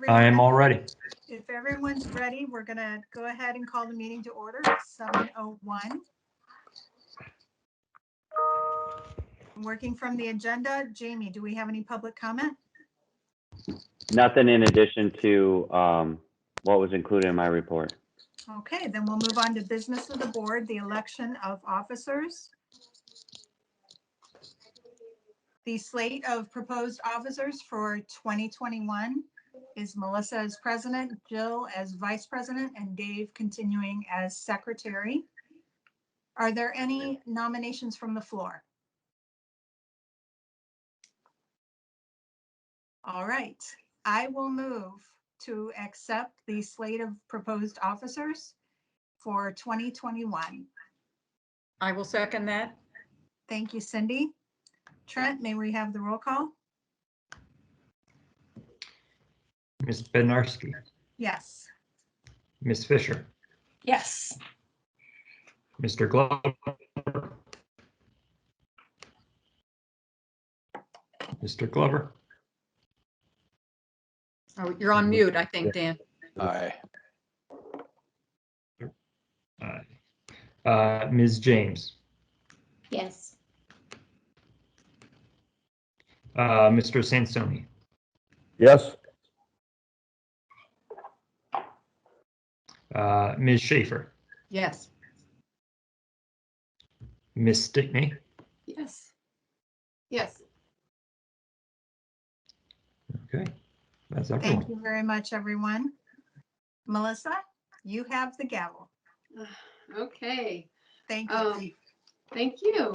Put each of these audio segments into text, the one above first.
I am all ready. If everyone's ready, we're going to go ahead and call the meeting to order at 7:01. Working from the agenda, Jamie, do we have any public comment? Nothing in addition to what was included in my report. Okay, then we'll move on to business of the board, the election of officers. The slate of proposed officers for 2021 is Melissa as president, Jill as vice president, and Dave continuing as secretary. Are there any nominations from the floor? All right, I will move to accept the slate of proposed officers for 2021. I will second that. Thank you, Cindy. Trent, may we have the roll call? Ms. Bednarski, Yes. Ms. Fisher, Yes. Mr. Glover, Mr. Glover, Oh, you're on mute, I think, Dan. Aye. Ms. James, Yes. Mr. Sansoni, Yes. Ms. Schaefer, Yes. Ms. Stickney, Yes. Yes. okay, that's Thank everyone. you very much, everyone. Melissa, you have the gavel. Okay, Thank you. thank you.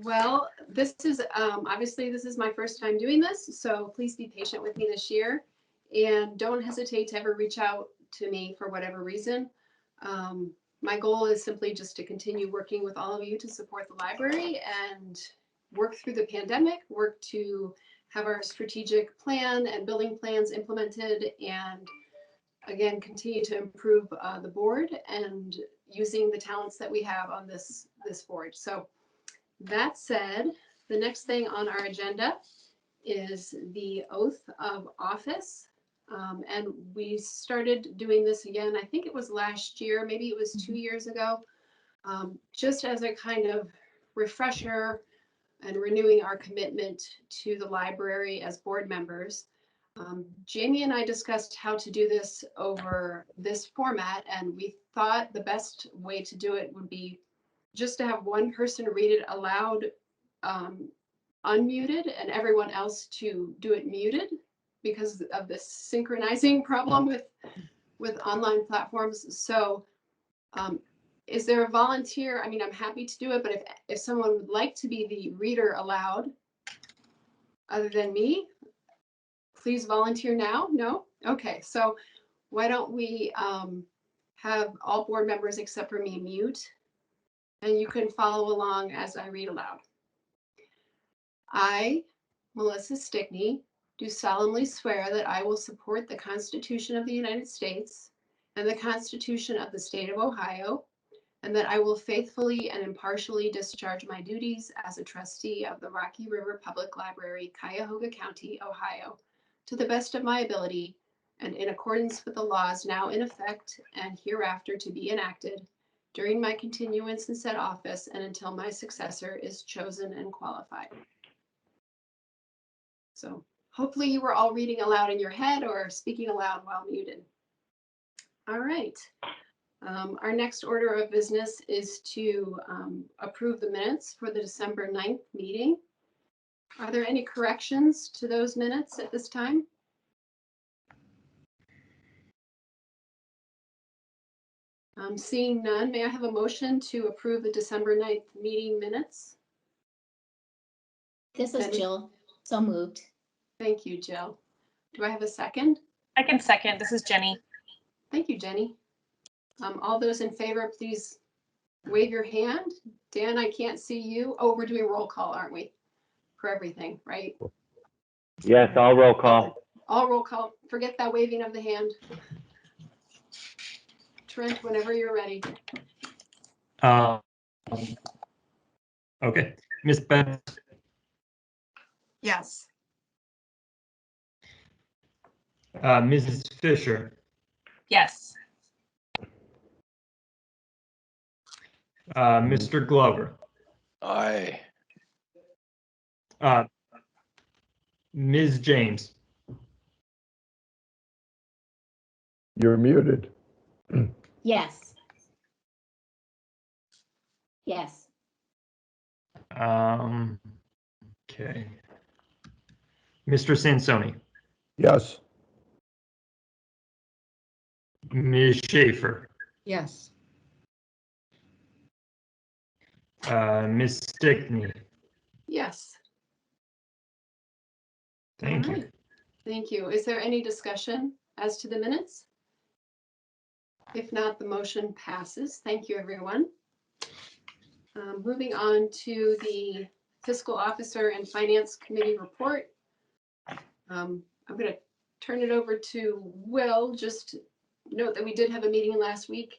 Well, this is obviously this is my first time doing this, so please be patient with me this year, and don't hesitate to ever reach out to me for whatever reason. My goal is simply just to continue working with all of you to support the library and work through the pandemic, work to have our strategic plan and building plans implemented, and again, continue to improve the board and using the talents that we have on this board. So that said, the next thing on our agenda is the oath of office. And we started doing this again, I think it was last year, maybe it was 2 years ago, just as a kind of refresher and renewing our commitment to the library as board members. Jamie and I discussed how to do this over this format, and we thought the best way to do it would be just to have one person read it aloud, unmuted, and everyone else to do it muted because of this synchronizing problem with online platforms. So is there a volunteer? I mean, I'm happy to do it, but if someone would like to be the reader aloud other than me, please volunteer now. No? Okay, so why don't we have all board members except for me mute, and you can follow along as I read aloud. I, Melissa Stickney, do solemnly swear that I will support the Constitution of the United States and the Constitution of the State of Ohio, and that I will faithfully and impartially discharge my duties as a trustee of the Rocky River Public Library, Cuyahoga County, Ohio, to the best of my ability and in accordance with the laws now in effect and hereafter to be enacted during my continuance in said office and until my successor is chosen and qualified. So hopefully you were all reading aloud in your head or speaking aloud while muted. All right. Our next order of business is to approve the minutes for the December 9th meeting. Are there any corrections to those minutes at this time? Seeing none, may I have a motion to approve the December 9th meeting minutes? This is Jill. So moved. Thank you, Jill. Do I have a second? I can second. This is Jenny. Thank you, Jenny. All those in favor, please wave your hand. Dan, I can't see you. Oh, we're doing roll call, aren't we? For everything, right? Yes, all roll call. All roll call. Forget that waving of the hand. Trent, whenever you're ready. Okay, Ms. Ben, Yes. Mrs. Fisher, Yes. Mr. Glover, Aye. Ms. James, You're muted. Yes. Yes. okay. Mr. Sansoni, Yes. Ms. Schaefer, Yes. Ms. Stickney. Yes, Thank All you. right. thank you. Is there any discussion as to the minutes? If not, the motion passes. Thank you, everyone. Moving on to the Fiscal Officer and Finance Committee report. I'm going to turn it over to Will. Just note that we did have a meeting last week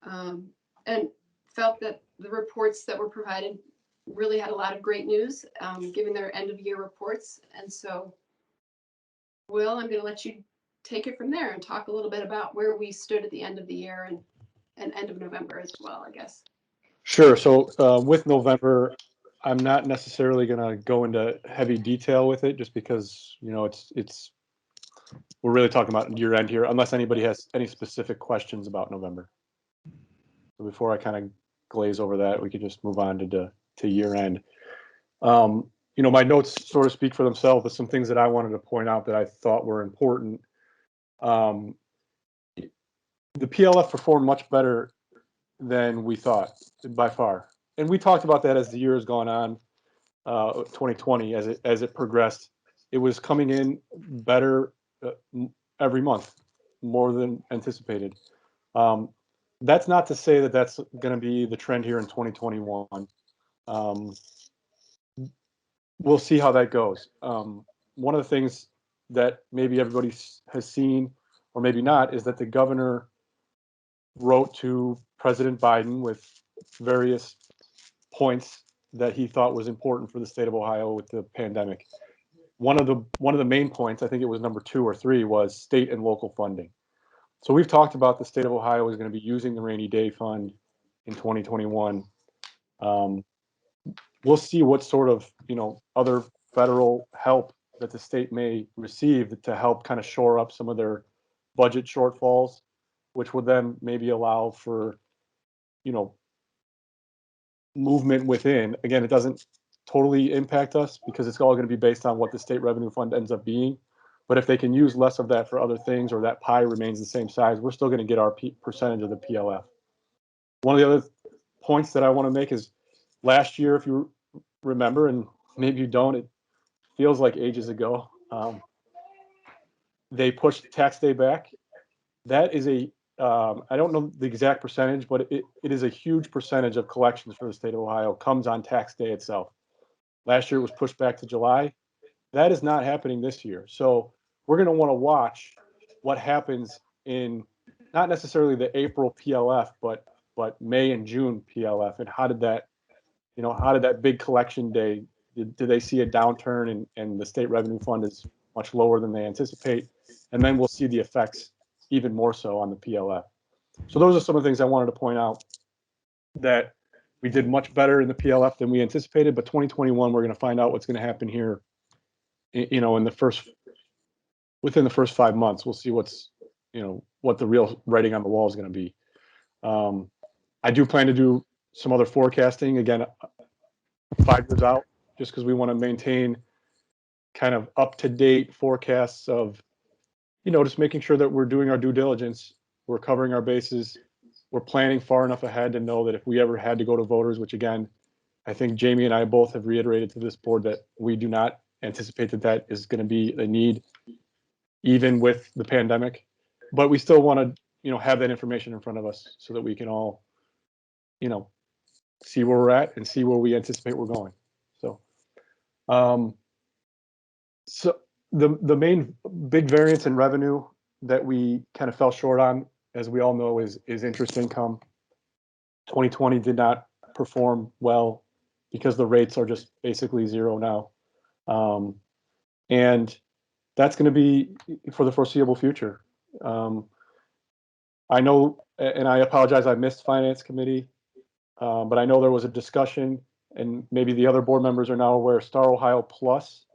and felt that the reports that were provided really had a lot of great news, given their end of year reports. And so, Will, I'm going to let you take it from there and talk a little bit about where we stood at the end of the year and end of November as well, I guess. Sure. So with November, I'm not necessarily going to go into heavy detail with it, just because it's we're really talking about year end here, unless anybody has any specific questions about November. So before I kind of glaze over that, we could just move on to year end. My notes sort of speak for themselves, but some things that I wanted to point out that I thought were important. The PLF performed much better than we thought, by far. And we talked about that as the year has gone on, 2020, as it progressed. It was coming in better every month, more than anticipated. That's not to say that that's going to be the trend here in 2021. We'll see how that goes. One of the things that maybe everybody has seen, or maybe not, is that the governor wrote to President Biden with various points that he thought was important for the state of Ohio with the pandemic. One of the main points, I think it was number 2 or 3, was state and local funding. So we've talked about the state of Ohio is going to be using the rainy day fund in 2021. We'll see what sort of other federal help that the state may receive to help kind of shore up some of their budget shortfalls, which would then maybe allow for movement within. Again, it doesn't totally impact us because it's all going to be based on what the state revenue fund ends up being. But if they can use less of that for other things, or that pie remains the same size, we're still going to get our percentage of the PLF. One of the other points that I want to make is last year, if you remember, and maybe you don't, it feels like ages ago, they pushed tax day back. That is I don't know the exact percentage, but it is a huge percentage of collections for the state of Ohio comes on tax day itself. Last year it was pushed back to July. That is not happening this year. So we're going to want to watch what happens in not necessarily the April PLF, but May and June PLF, and how did that big collection day, did they see a downturn, and the state revenue fund is much lower than they anticipate, and then we'll see the effects even more so on the PLF. So those are some of the things I wanted to point out, that we did much better in the PLF than we anticipated, but 2021, we're going to find out what's going to happen here, within the first 5 months. We'll see what the real writing on the wall is going to be. I do plan to do some other forecasting, again, 5 years out, just because we want to maintain kind of up-to-date forecasts of, just making sure that we're doing our due diligence, we're covering our bases, we're planning far enough ahead to know that if we ever had to go to voters, which again, I think Jamie and I both have reiterated to this board that we do not anticipate that is going to be a need, even with the pandemic, but we still want to, have that information in front of us so that we can all, see where we're at and see where we anticipate we're going. So, so the main big variance in revenue that we kind of fell short on, as we all know, is interest income. 2020 did not perform well because the rates are just basically zero now. And that's going to be for the foreseeable future. I know, and I apologize, I missed Finance Committee, but I know there was a discussion, and maybe the other board members are now aware, Star Ohio Plus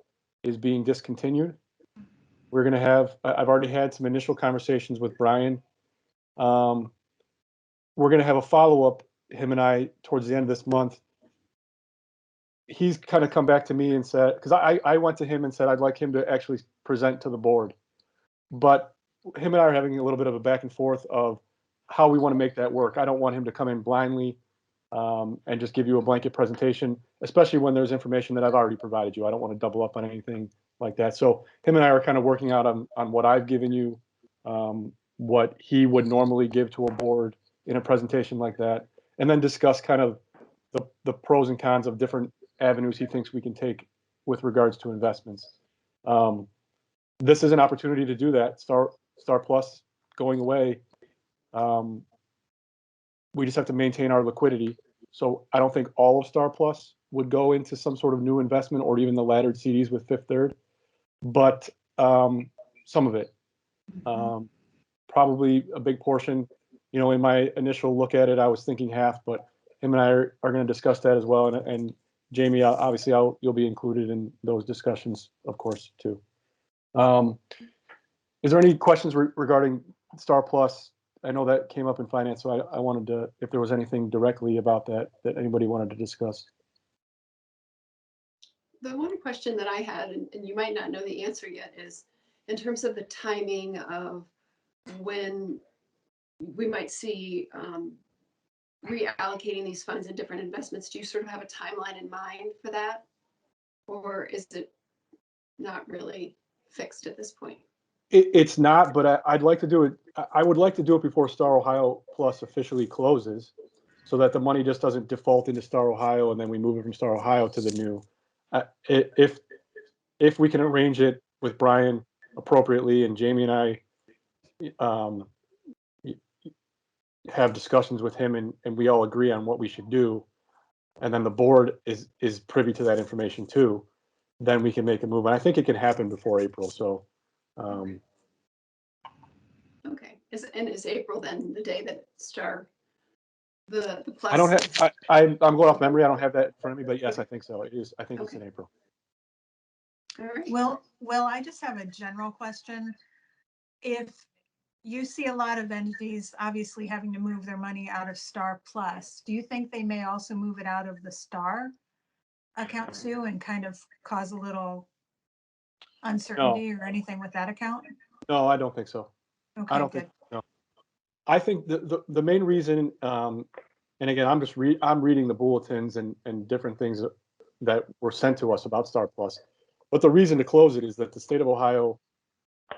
is being discontinued. We're going to have, I've already had some initial conversations with Brian. We're going to have a follow-up, him and I, towards the end of this month. He's kind of come back to me and said, because I went to him and said I'd like him to actually present to the board. But him and I are having a little bit of a back and forth of how we want to make that work. I don't want him to come in blindly and just give you a blanket presentation, especially when there's information that I've already provided you. I don't want to double up on anything like that. So him and I are kind of working out on what I've given you, what he would normally give to a board in a presentation like that, and then discuss kind of the pros and cons of different avenues he thinks we can take with regards to investments. This is an opportunity to do that. Star Plus going away. We just have to maintain our liquidity. So I don't think all of Star Plus would go into some sort of new investment or even the laddered CDs with Fifth Third, but some of it. Probably a big portion. You know, in my initial look at it, I was thinking half, but him and I are going to discuss that as well. And Jamie, obviously, you'll be included in those discussions, of course, too. Is there any questions regarding Star Plus? I know that came up in finance, so I wanted to, if there was anything directly about that anybody wanted to discuss. The one question that I had, and you might not know the answer yet, is in terms of the timing of when we might see reallocating these funds in different investments. Do you sort of have a timeline in mind for that? Or is it not really fixed at this point? It's not, but I'd like to do it. I would like to do it before Star Ohio Plus officially closes, so that the money just doesn't default into Star Ohio and then we move it from Star Ohio to the new. If we can arrange it with Brian appropriately and Jamie and I have discussions with him and we all agree on what we should do, and then the board is privy to that information too, then we can make a move. And I think it can happen before April. So. Okay. Is April then the day that the plus? I don't have. I'm going off memory. I don't have that in front of me, but yes, I think so. It is. I think it's in April. All right. Will, I just have a general question. If you see a lot of entities obviously having to move their money out of Star Plus, do you think they may also move it out of the Star account too and kind of cause a little uncertainty or anything with that account? No, I don't think so. Okay, I don't good. think. No. I think the main reason, and again, I'm reading the bulletins and different things that were sent to us about Star Plus, but the reason to close it is that the state of Ohio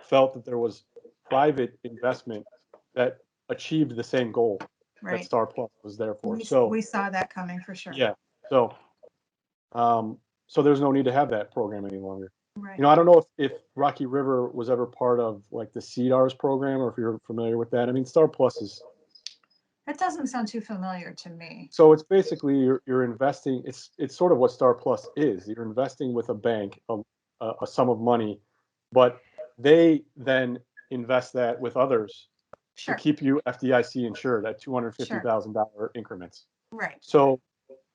felt that there was private investment that achieved the same goal that Star Plus was there for. We saw that coming for sure. Yeah. So there's no need to have that program any longer. Right. You know, I don't know if Rocky River was ever part of like the CDARS program, or if you're familiar with that. I mean, Star Plus is. That doesn't sound too familiar to me. So it's basically you're investing. It's sort of what Star Plus is. You're investing with a bank a sum of money, but they then invest that with others to keep you FDIC insured at $250,000 increments. Right. So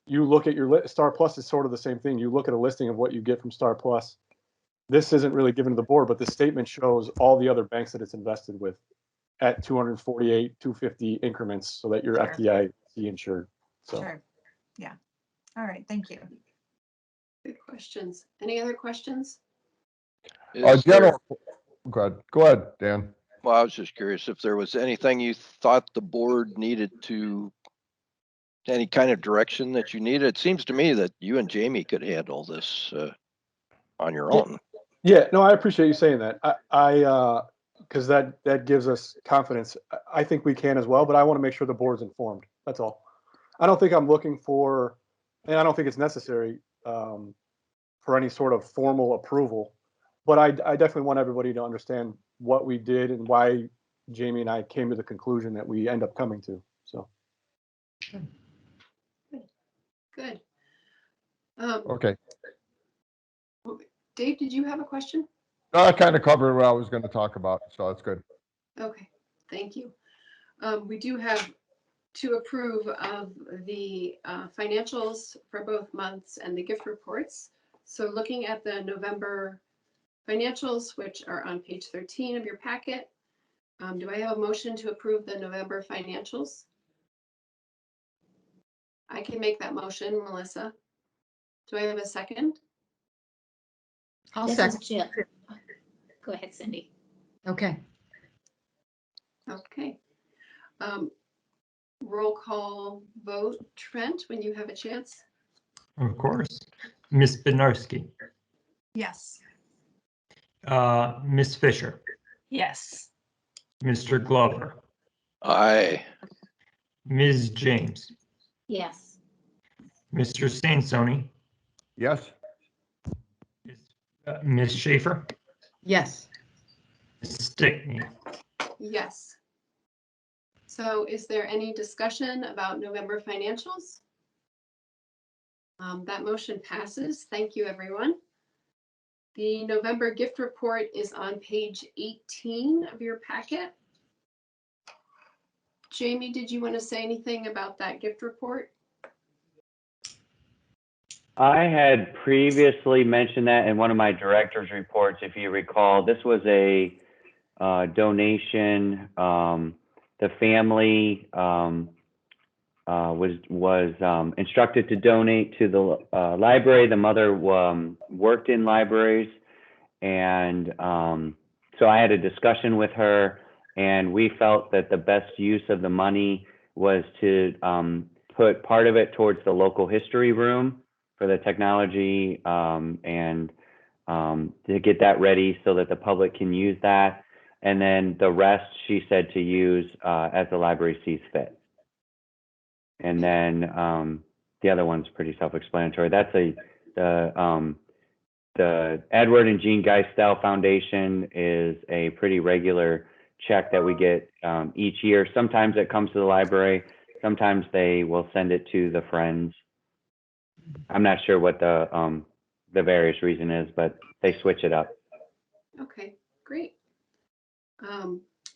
you look at your Star Plus is sort of the same thing. You look at a listing of what you get from Star Plus. This isn't really given to the board, but the statement shows all the other banks that it's invested with at 248, 250 increments, so that you're FDIC insured. So. Sure. Yeah. All right. Thank you. Good questions. Any other questions? General, go ahead, Dan. Well, I was just curious if there was anything you thought the board needed any kind of direction that you needed. It seems to me that you and Jamie could handle this on your own. Yeah, no, I appreciate you saying that. I because that gives us confidence. I think we can as well, but I want to make sure the board's informed. That's all. I don't think I'm looking for, and I don't think it's necessary for any sort of formal approval. But I definitely want everybody to understand what we did and why Jamie and I came to the conclusion that we end up coming to. So. Good. Okay. Dave, did you have a question? That kind of covered what I was going to talk about, so that's good. Okay, thank you. We do have to approve of the financials for both months and the gift reports. So looking at the November financials, which are on page 13 of your packet, do I have a motion to approve the November financials? I can make that motion, Melissa. Do I have a second? I'll This is second. Jill. Go ahead, Cindy. Okay. Okay. Roll call vote, Trent, when you have a chance. Of course. Ms. Bednarski, Yes. Ms. Fisher, Yes. Mr. Glover, Aye. Ms. James, Yes. Mr. Sansoni, Yes. Ms. Schaefer, Yes. Ms. Stickney. Yes. So is there any discussion about November financials? That motion passes. Thank you, everyone. The November gift report is on page 18 of your packet. Jamie, did you want to say anything about that gift report? I had previously mentioned that in one of my director's reports, if you recall. This was a donation. The family was instructed to donate to the library. The mother worked in libraries, and so I had a discussion with her, and we felt that the best use of the money was to put part of it towards the local history room for the technology, and to get that ready so that the public can use that. And then the rest, she said, to use as the library sees fit. And then the other one's pretty self-explanatory. That's the Edward and Jean Geistel Foundation is a pretty regular check that we get each year. Sometimes it comes to the library. Sometimes they will send it to the Friends. I'm not sure what the various reason is, but they switch it up. Okay, great.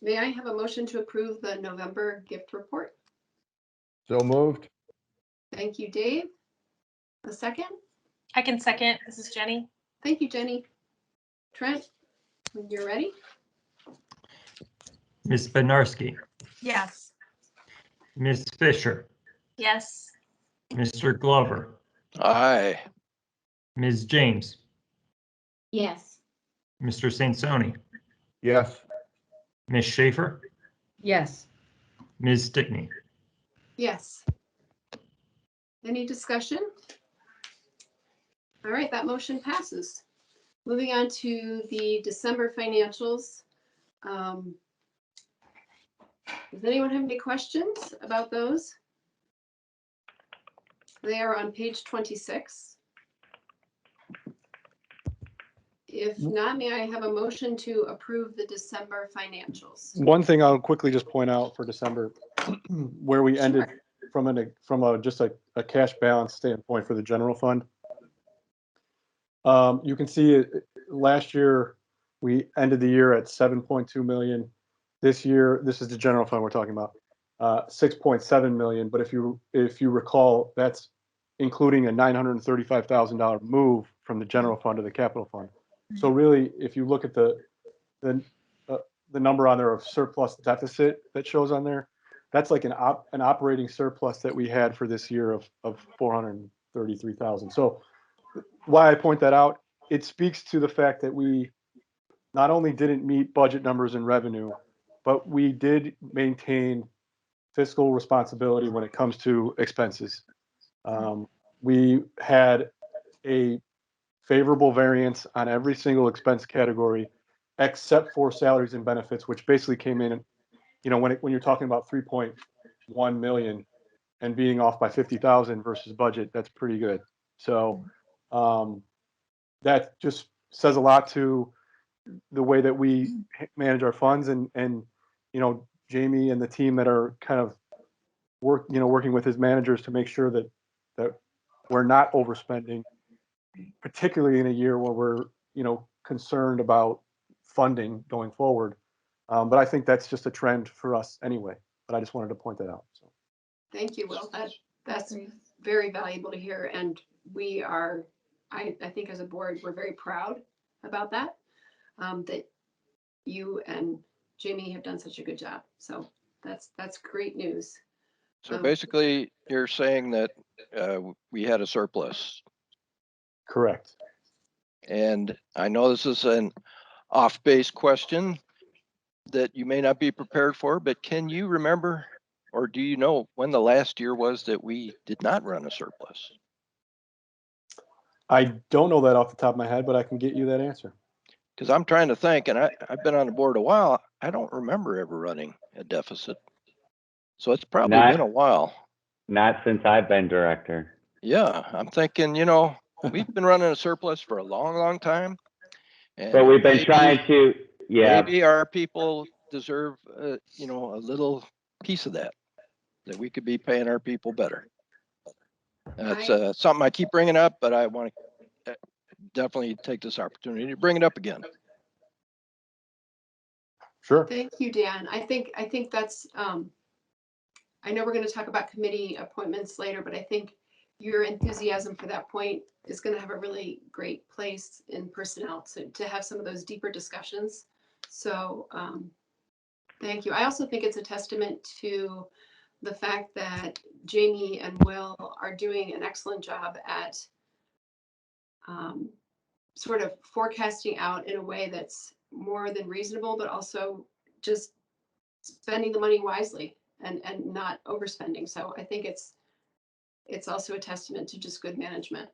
May I have a motion to approve the November gift report? So moved. Thank you, Dave. A second? I can second. This is Jenny. Thank you, Jenny. Trent, when you're ready. Ms. Bednarski, Yes. Ms. Fisher, Yes. Mr. Glover, Aye. Ms. James, Yes. Mr. Sansoni, Yes. Ms. Schaefer, Yes. Ms. Stickney. Yes. Any discussion? All right, that motion passes. Moving on to the December financials. Does anyone have any questions about those? They are on page 26. If not, may I have a motion to approve the December financials? One thing I'll quickly just point out for December, where we ended from just a cash balance standpoint for the general fund. You can see it, last year we ended the year at 7.2 million. This year, this is the general fund we're talking about, 6.7 million. But if you recall, that's including a $935,000 move from the general fund to the capital fund. So really, if you look at the number on there of surplus deficit that shows on there, that's like an operating surplus that we had for this year of 433,000. So why I point that out, it speaks to the fact that we not only didn't meet budget numbers and revenue, but we did maintain fiscal responsibility when it comes to expenses. We had a favorable variance on every single expense category, except for salaries and benefits, which basically came in, when you're talking about 3.1 million and being off by 50,000 versus budget, that's pretty good. So that just says a lot to the way that we manage our funds, and Jamie and the team that are kind of working with his managers to make sure that we're not overspending, particularly in a year where we're concerned about funding going forward. But I think that's just a trend for us anyway, but I just wanted to point that out. So. Thank you, Will. That's Agree. very valuable to hear. And we are, I think as a board, we're very proud about that, that you and Jamie have done such a good job. So that's great news. So basically, you're saying that we had a surplus. Correct. And I know this is an off-base question that you may not be prepared for, but can you remember, or do you know when the last year was that we did not run a surplus? I don't know that off the top of my head, but I can get you that answer. Because I'm trying to think, and I've been on the board a while, I don't remember ever running a deficit. So it's probably been a while. Not since I've been director. Yeah, I'm thinking, you know, we've been running a surplus for a long, long time. And But we've been maybe- trying to, yeah, Maybe our people deserve, you know, a little piece of that we could be paying our people better. That's something I keep bringing up, but I want to definitely take this opportunity to bring it up again. Sure. Thank you, Dan. I think that's, I know we're going to talk about committee appointments later, but I think your enthusiasm for that point is going to have a really great place in personnel to have some of those deeper discussions. So thank you. I also think it's a testament to the fact that Jamie and Will are doing an excellent job at sort of forecasting out in a way that's more than reasonable, but also just spending the money wisely and not overspending. So I think it's also a testament to just good management.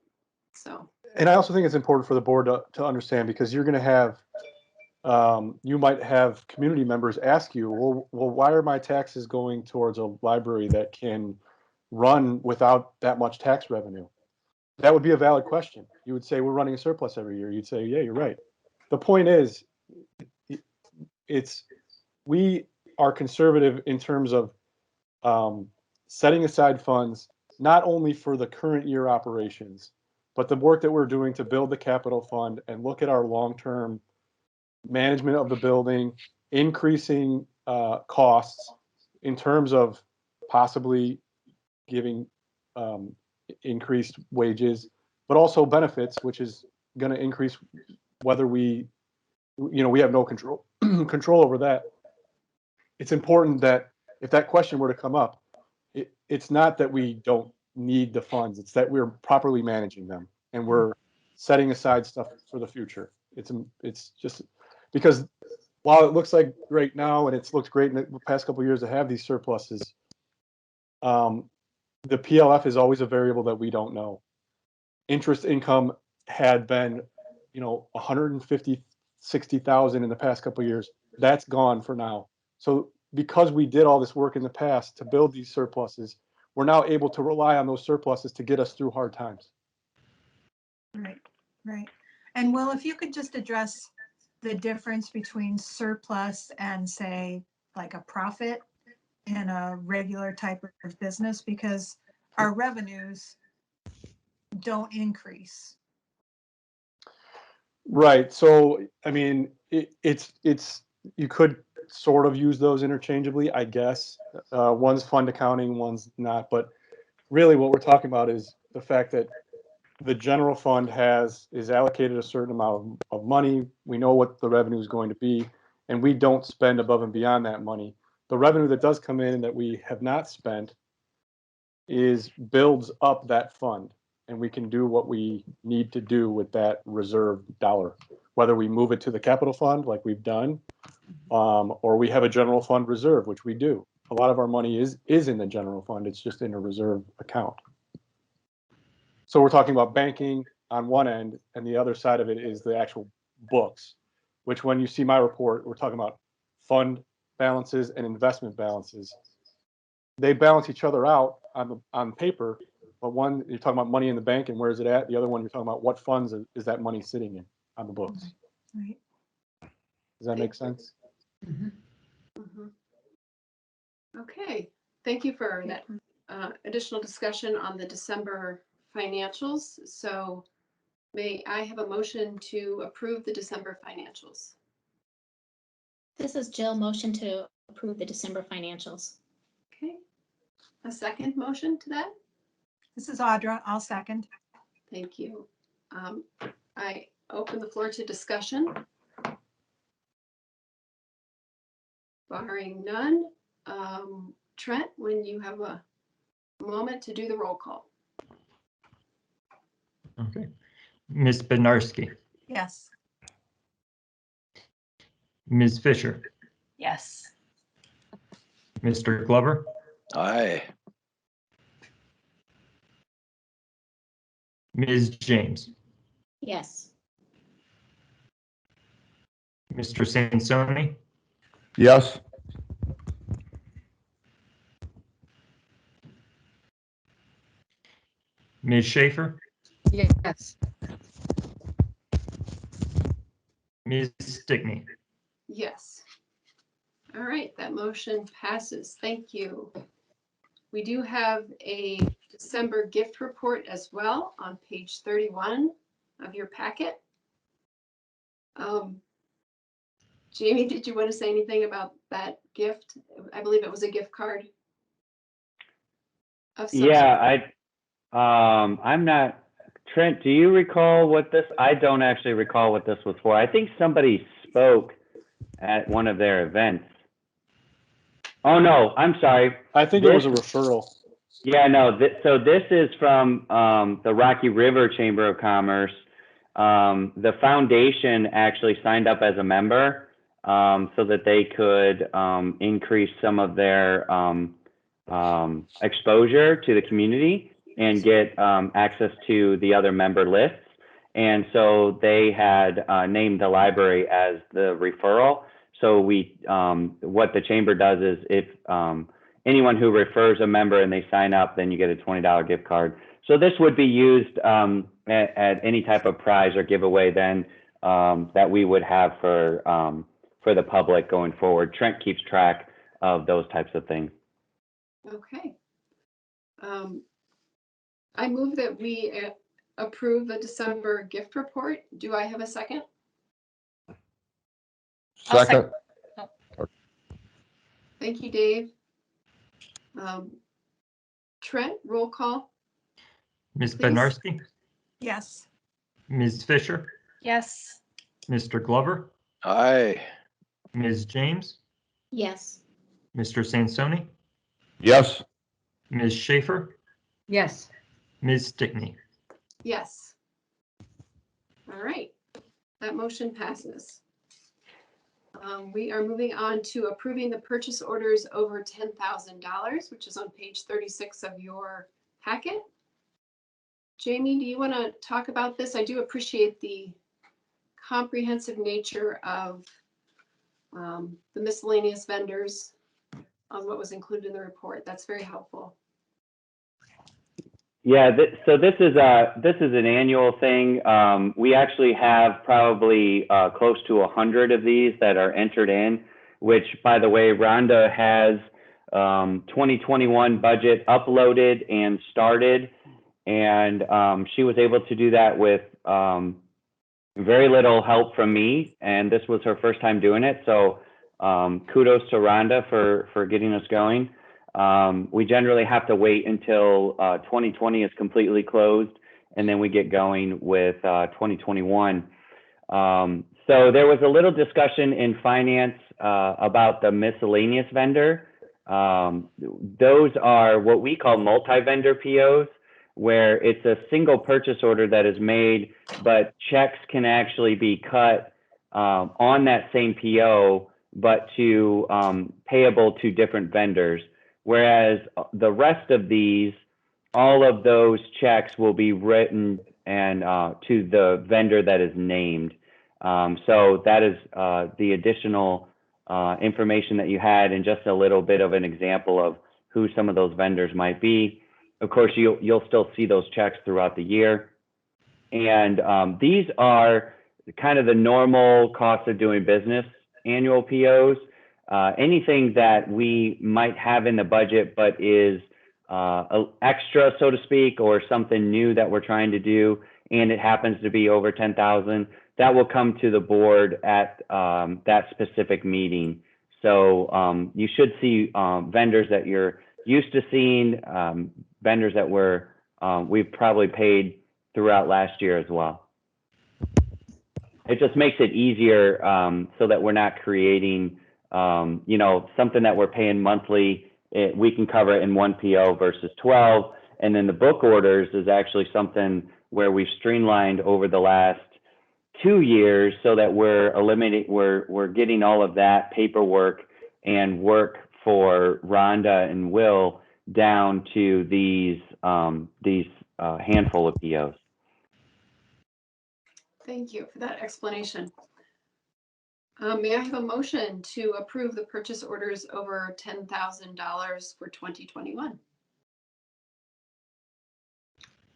So. And I also think it's important for the board to understand, because you're going to have, you might have community members ask you, well, why are my taxes going towards a library that can run without that much tax revenue? That would be a valid question. You would say, we're running a surplus every year. You'd say, yeah, you're right. The point is, we are conservative in terms of setting aside funds, not only for the current year operations, but the work that we're doing to build the capital fund and look at our long-term management of the building, increasing costs in terms of possibly giving increased wages, but also benefits, which is going to increase whether we have no control over that. It's important that if that question were to come up, it's not that we don't need the funds, it's that we're properly managing them and we're setting aside stuff for the future. It's just because while it looks like great now, and it's looked great in the past couple of years to have these surpluses, the PLF is always a variable that we don't know. Interest income had been, 150, 60,000 in the past couple of years. That's gone for now. So because we did all this work in the past to build these surpluses, we're now able to rely on those surpluses to get us through hard times. Right. And Will, if you could just address the difference between surplus and, say, like a profit in a regular type of business, because our revenues don't increase. Right. So, I mean, it's you could sort of use those interchangeably, I guess. One's fund accounting, one's not. But really what we're talking about is the fact that the general fund is allocated a certain amount of money. We know what the revenue is going to be, and we don't spend above and beyond that money. The revenue that does come in that we have not spent builds up that fund, and we can do what we need to do with that reserve dollar, whether we move it to the capital fund like we've done, or we have a general fund reserve, which we do. A lot of our money is in the general fund. It's just in a reserve account. So we're talking about banking on one end, and the other side of it is the actual books, which when you see my report, we're talking about fund balances and investment balances. They balance each other out on paper, but one, you're talking about money in the bank and where is it at? The other one, you're talking about what funds is that money sitting in on the books. Right. Does that make sense? Mhm. Okay, thank you for that additional discussion on the December financials. So may I have a motion to approve the December financials? This is Jill. Motion to approve the December financials. Okay. A second motion to that? This is Audra. I'll second. Thank you. I open the floor to discussion. Barring none, Trent, when you have a moment to do the roll call. Okay. Ms. Bednarski, Yes. Ms. Fisher, Yes. Mr. Glover, Aye. Ms. James, Yes. Mr. Sansoni, Yes. Ms. Schaefer, Yes. Ms. Stickney. Yes. All right, that motion passes. Thank you. We do have a December gift report as well on page 31 of your packet. Jamie, did you want to say anything about that gift? I believe it was a gift card. Of some Yeah, sort. I'm not, Trent, do you recall what this, I don't actually recall what this was for. I think somebody spoke at one of their events. Oh, no, I'm sorry. I think it was a referral. Yeah, no, so this is from the Rocky River Chamber of Commerce. The foundation actually signed up as a member so that they could increase some of their exposure to the community and get access to the other member lists. And so they had named the library as the referral. So what the chamber does is if anyone who refers a member and they sign up, then you get a $20 gift card. So this would be used at any type of prize or giveaway then that we would have for the public going forward. Trent keeps track of those types of things. Okay. I move that we approve the December gift report. Do I have a second? I'll Second. Thank you, Dave. Trent, roll call. Ms. Please. Bednarski, Yes. Ms. Fisher, Yes. Mr. Glover, Aye. Ms. James, Yes. Mr. Sansoni, Yes. Ms. Schaefer, Yes. Ms. Stickney. Yes. All right, that motion passes. We are moving on to approving the purchase orders over $10,000, which is on page 36 of your packet. Jamie, do you want to talk about this? I do appreciate the comprehensive nature of the miscellaneous vendors on what was included in the report. That's very helpful. Yeah, so this is an annual thing. We actually have probably close to 100 of these that are entered in, which, by the way, Rhonda has 2021 budget uploaded and started, and she was able to do that with very little help from me, and this was her first time doing it. So kudos to Rhonda for getting us going. We generally have to wait until 2020 is completely closed, and then we get going with 2021. So there was a little discussion in finance about the miscellaneous vendor. Those are what we call multi-vendor POs, where it's a single purchase order that is made, but checks can actually be cut on that same PO, but to payable to different vendors. Whereas the rest of these, all of those checks will be written and to the vendor that is named. So that is the additional information that you had, and just a little bit of an example of who some of those vendors might be. Of course, you'll still see those checks throughout the year. And these are kind of the normal cost of doing business annual POs. Anything that we might have in the budget but is extra, so to speak, or something new that we're trying to do, and it happens to be over 10,000, that will come to the board at that specific meeting. So you should see vendors that you're used to seeing, vendors that we've probably paid throughout last year as well. It just makes it easier so that we're not creating, something that we're paying monthly. We can cover it in one PO versus 12. And then the book orders is actually something where we've streamlined over the last 2 years so that we're getting all of that paperwork and work for Rhonda and Will down to these handful of POs. Thank you for that explanation. May I have a motion to approve the purchase orders over $10,000 for 2021?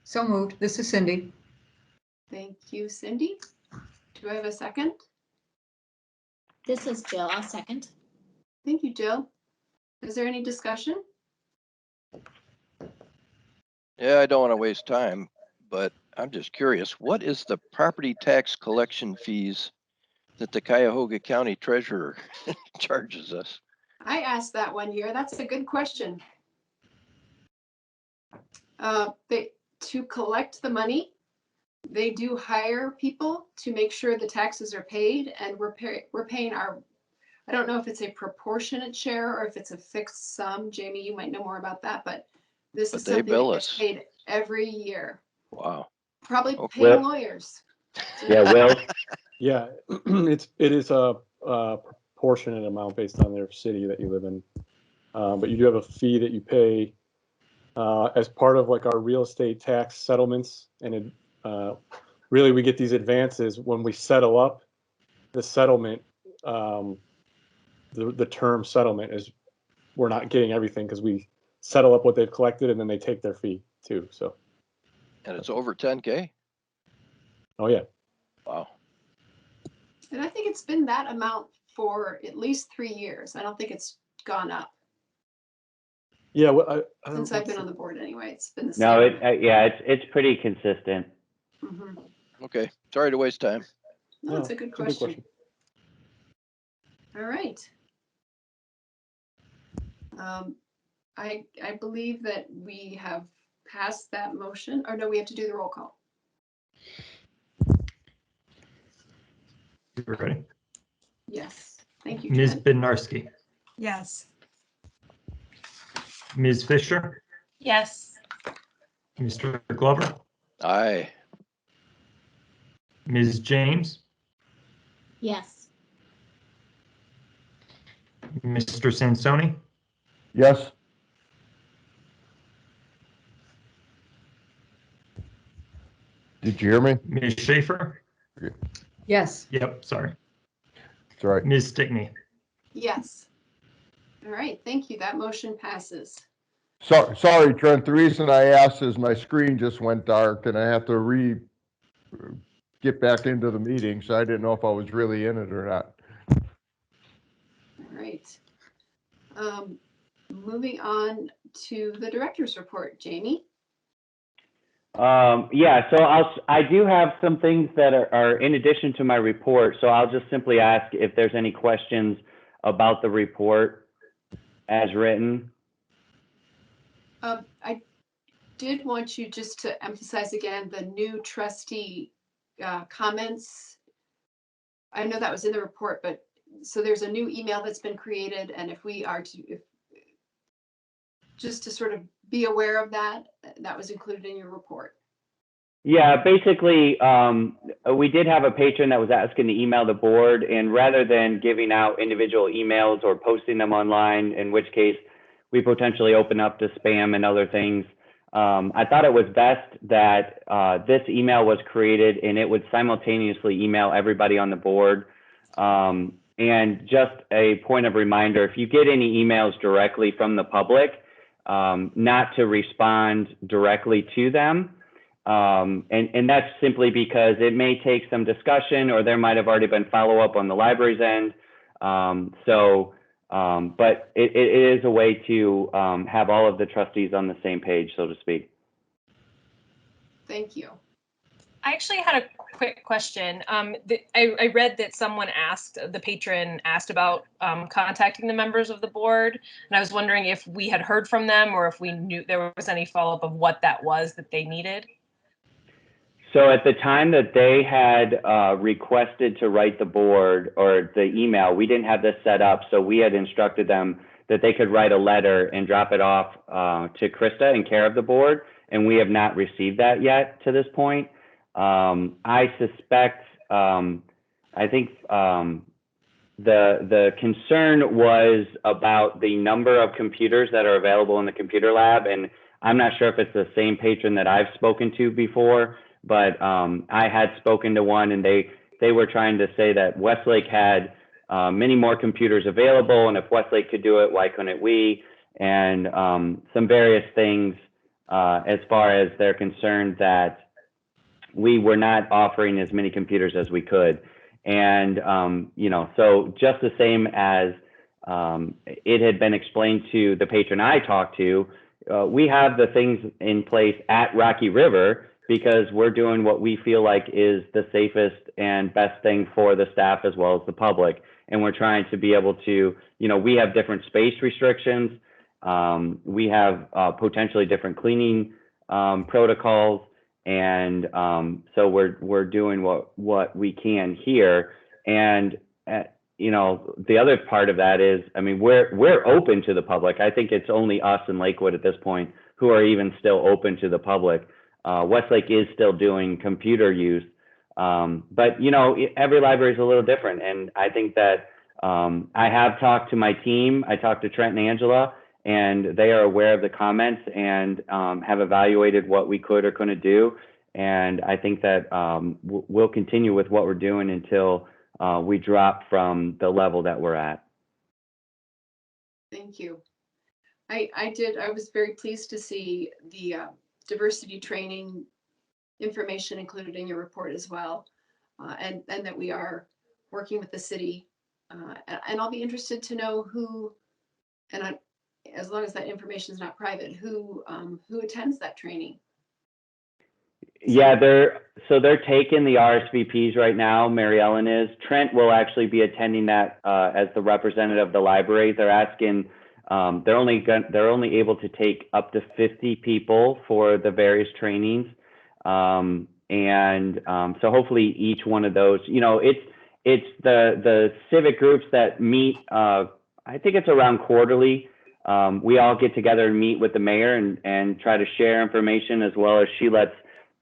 So moved. This is Cindy. Thank you, Cindy. Do I have a second? This is Jill. I'll second. Thank you, Jill. Is there any discussion? Yeah, I don't want to waste time, but I'm just curious, what is the property tax collection fees that the Cuyahoga County Treasurer charges us? I asked that one year. That's a good question. To collect the money, they do hire people to make sure the taxes are paid, and we're paying our, I don't know if it's a proportionate share or if it's a fixed sum. Jamie, you might know more about that, but this is But they something bill that gets us. paid every year. Wow. Probably Okay. paying lawyers. Yeah, Will? Yeah, it is a proportionate amount based on their city that you live in. But you do have a fee that you pay as part of like our real estate tax settlements. And really we get these advances when we settle up the settlement. The term settlement is we're not getting everything because we settle up what they've collected and then they take their fee too. So. And it's over 10K? Oh yeah. Wow. And I think it's been that amount for at least 3 years. I don't think it's gone up Yeah. Well, I don't since know I've been on the board anyway. It's been the same. No, it's pretty consistent. Mhm. Okay. Sorry to waste time. No, it's a good question. All right. I believe that we have passed that motion, or no, we have to do the roll call. You ready? Yes, thank you, Ms. Jen. Bednarski, Yes. Ms. Fisher, Yes. Mr. Glover, Aye. Ms. James, Yes. Mr. Sansoni, Yes. Did you hear me? Ms. Schaefer. Yes. Yep, sorry. That's right. Ms. Stickney. Yes. All right, thank you. That motion passes. Sorry, Trent. The reason I asked is my screen just went dark and I have to get back into the meeting, so I didn't know if I was really in it or not. All right. Moving on to the director's report, Jamie. Yeah, so I do have some things that are in addition to my report. So I'll just simply ask if there's any questions about the report as written. I did want you just to emphasize again the new trustee comments. I know that was in the report, but so there's a new email that's been created, and if we are to, just to sort of be aware of that, that was included in your report. Yeah, basically, we did have a patron that was asking to email the board, and rather than giving out individual emails or posting them online, in which case we potentially open up to spam and other things, I thought it was best that this email was created and it would simultaneously email everybody on the board. And just a point of reminder, if you get any emails directly from the public, not to respond directly to them. And that's simply because it may take some discussion or there might have already been follow-up on the library's end. But it is a way to have all of the trustees on the same page, so to speak. Thank you. I actually had a quick question. I read that someone asked, the patron asked about contacting the members of the board. And I was wondering if we had heard from them or if we knew there was any follow-up of what that was that they needed. So at the time that they had requested to write the board or the email, we didn't have this set up. So we had instructed them that they could write a letter and drop it off to Krista in care of the board. And we have not received that yet to this point. I suspect, I think the concern was about the number of computers that are available in the computer lab. And I'm not sure if it's the same patron that I've spoken to before, but I had spoken to one and they were trying to say that Westlake had many more computers available, and if Westlake could do it, why couldn't we? And some various things as far as they're concerned that we were not offering as many computers as we could. And, you know, so just the same as it had been explained to the patron I talked to, we have the things in place at Rocky River because we're doing what we feel like is the safest and best thing for the staff as well as the public. And we're trying to be able to, you know, we have different space restrictions. We have potentially different cleaning protocols. And so we're doing what we can here. And, you know, the other part of that is, I mean, we're open to the public. I think it's only us in Lakewood at this point who are even still open to the public. Westlake is still doing computer use. But, you know, every library is a little different. And I think that I have talked to my team. I talked to Trent and Angela, and they are aware of the comments and have evaluated what we could or couldn't do. And I think that we'll continue with what we're doing until we drop from the level that we're at. Thank you. I was very pleased to see the diversity training information included in your report as well, and that we are working with the city. And I'll be interested to know who, and as long as that information is not private, who attends that training. Yeah, they're taking the RSVPs right now. Mary Ellen is. Trent will actually be attending that as the representative of the library. They're asking. They're only able to take up to 50 people for the various trainings, and so hopefully each one of those, you know, it's the civic groups that meet. I think it's around quarterly. We all get together and meet with the mayor and try to share information, as well as she lets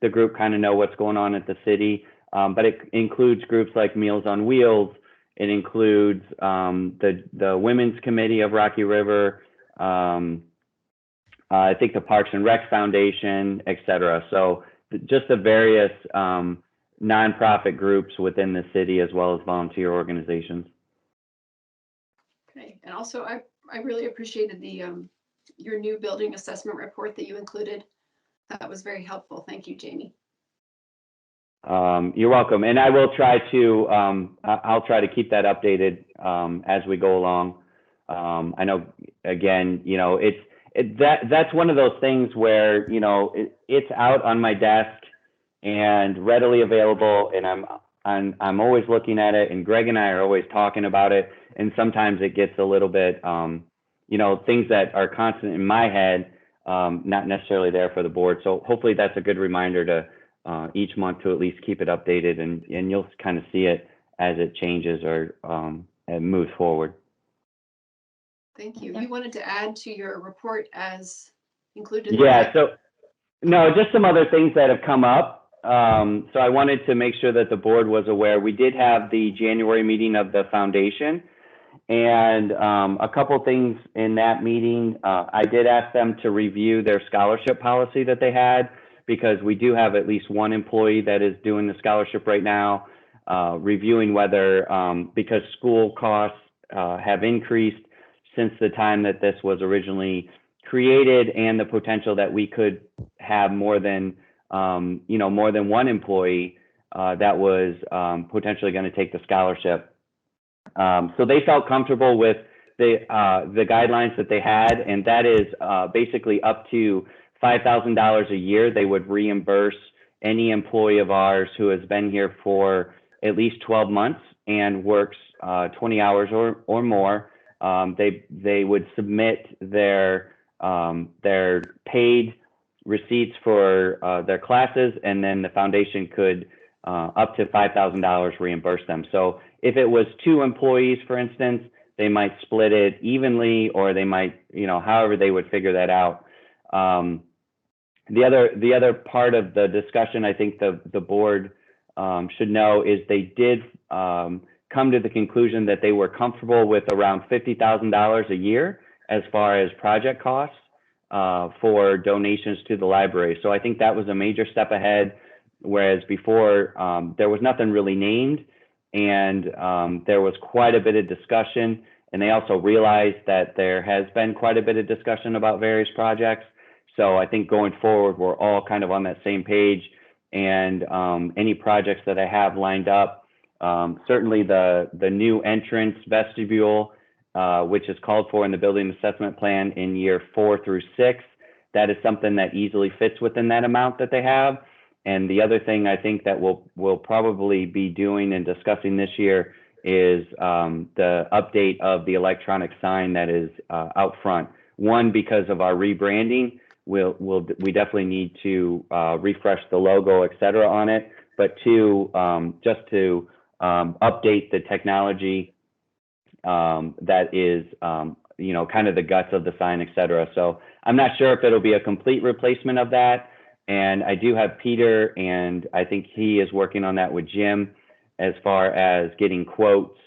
the group kind of know what's going on at the city. But it includes groups like Meals on Wheels. It includes the Women's Committee of Rocky River, I think the Parks and Rec Foundation, et cetera. So just the various nonprofit groups within the city, as well as volunteer organizations. Okay, and also I really appreciated the your new building assessment report that you included. That was very helpful. Thank you, Jamie. You're welcome. And I will try to, I'll try to keep that updated as we go along. I know, again, you know, that's one of those things where, you know, it's out on my desk and readily available, and I'm always looking at it, and Greg and I are always talking about it. And sometimes it gets a little bit, you know, things that are constant in my head, not necessarily there for the board. So hopefully that's a good reminder to each month to at least keep it updated, and you'll kind of see it as it changes or and moves forward. Thank you. You wanted to add to your report as included? Yeah, so no, just some other things that have come up. So I wanted to make sure that the board was aware. We did have the January meeting of the foundation, and a couple things in that meeting. I did ask them to review their scholarship policy that they had, because we do have at least one employee that is doing the scholarship right now, reviewing whether, because school costs have increased since the time that this was originally created, and the potential that we could have more than, you know, more than one employee that was potentially going to take the scholarship. So they felt comfortable with the guidelines that they had, and that is basically up to $5,000 a year they would reimburse any employee of ours who has been here for at least 12 months and works 20 hours or more, they would submit their paid receipts for their classes, and then the foundation could up to $5,000 reimburse them. So if it was 2 employees, for instance, they might split it evenly, or they might, however they would figure that out. The other part of the discussion, I think the board should know, is they did come to the conclusion that they were comfortable with around $50,000 a year as far as project costs for donations to the library. So I think that was a major step ahead, whereas before there was nothing really named, and there was quite a bit of discussion. And they also realized that there has been quite a bit of discussion about various projects. So I think going forward, we're all kind of on that same page. And any projects that I have lined up, certainly the new entrance vestibule, which is called for in the building assessment plan in year 4 through 6, that is something that easily fits within that amount that they have. And the other thing I think that we'll probably be doing and discussing this year is the update of the electronic sign that is out front. One, because of our rebranding, we definitely need to refresh the logo, et cetera, on it. But 2, just to update the technology that is, kind of the guts of the sign, et cetera. So I'm not sure if it'll be a complete replacement of that. And I do have Peter, and I think he is working on that with Jim as far as getting quotes.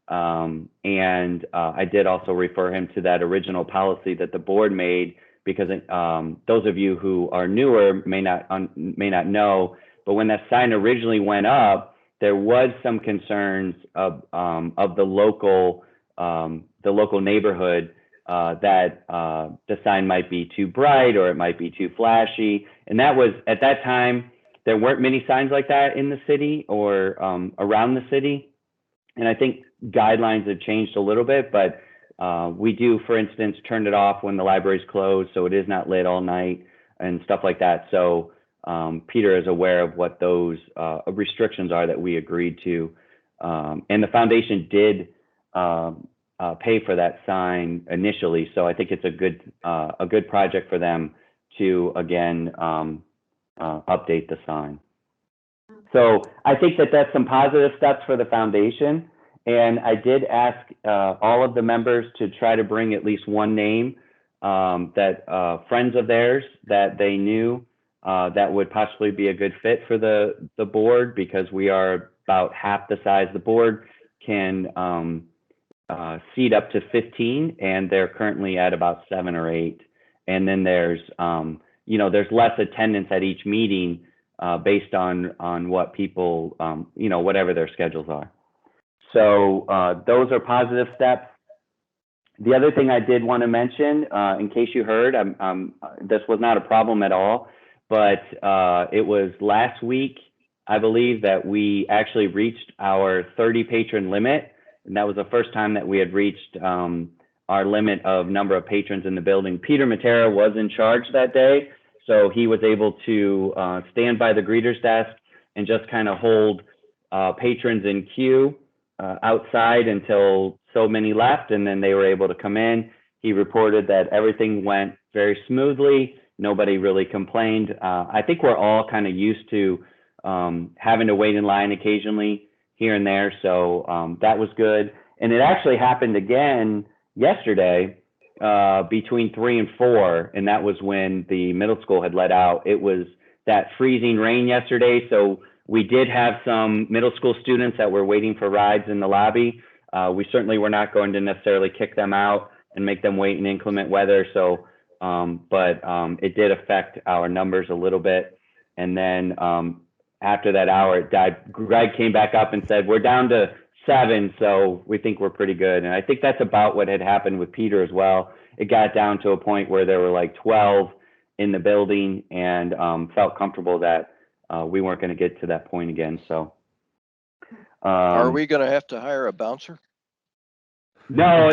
And I did also refer him to that original policy that the board made, because those of you who are newer may not know, but when that sign originally went up, there was some concerns of the local neighborhood that the sign might be too bright, or it might be too flashy. And that was, at that time, there weren't many signs like that in the city or around the city. And I think guidelines have changed a little bit, but we do, for instance, turn it off when the library's closed, so it is not lit all night and stuff like that. So Peter is aware of what those restrictions are that we agreed to. And the foundation did pay for that sign initially. So I think it's a good project for them to, again, update the sign. So I think that that's some positive steps for the foundation. And I did ask all of the members to try to bring at least one name that friends of theirs that they knew that would possibly be a good fit for the board, because we are about half the size. The board can seat up to 15, and they're currently at about 7 or 8. And then there's there's less attendance at each meeting based on what people whatever their schedules are. So those are positive steps. The other thing I did want to mention, in case you heard, this was not a problem at all, but it was last week, I believe, that we actually reached our 30 patron limit. And that was the first time that we had reached our limit of number of patrons in the building. Peter Matera was in charge that day, so he was able to stand by the greeter's desk and just kind of hold patrons in queue outside until so many left, and then they were able to come in. He reported that everything went very smoothly. Nobody really complained. I think we're all kind of used to having to wait in line occasionally here and there, so that was good. And it actually happened again yesterday between 3 and 4, and that was when the middle school had let out. It was that freezing rain yesterday, so we did have some middle school students that were waiting for rides in the lobby. We certainly were not going to necessarily kick them out and make them wait in inclement weather. So, but it did affect our numbers a little bit. And then after that hour, it died. Greg came back up and said, we're down to 7, so we think we're pretty good. And I think that's about what had happened with Peter as well. It got down to a point where there were like 12 in the building, and felt comfortable that we weren't going to get to that point again. So are we going to have to hire a bouncer? No,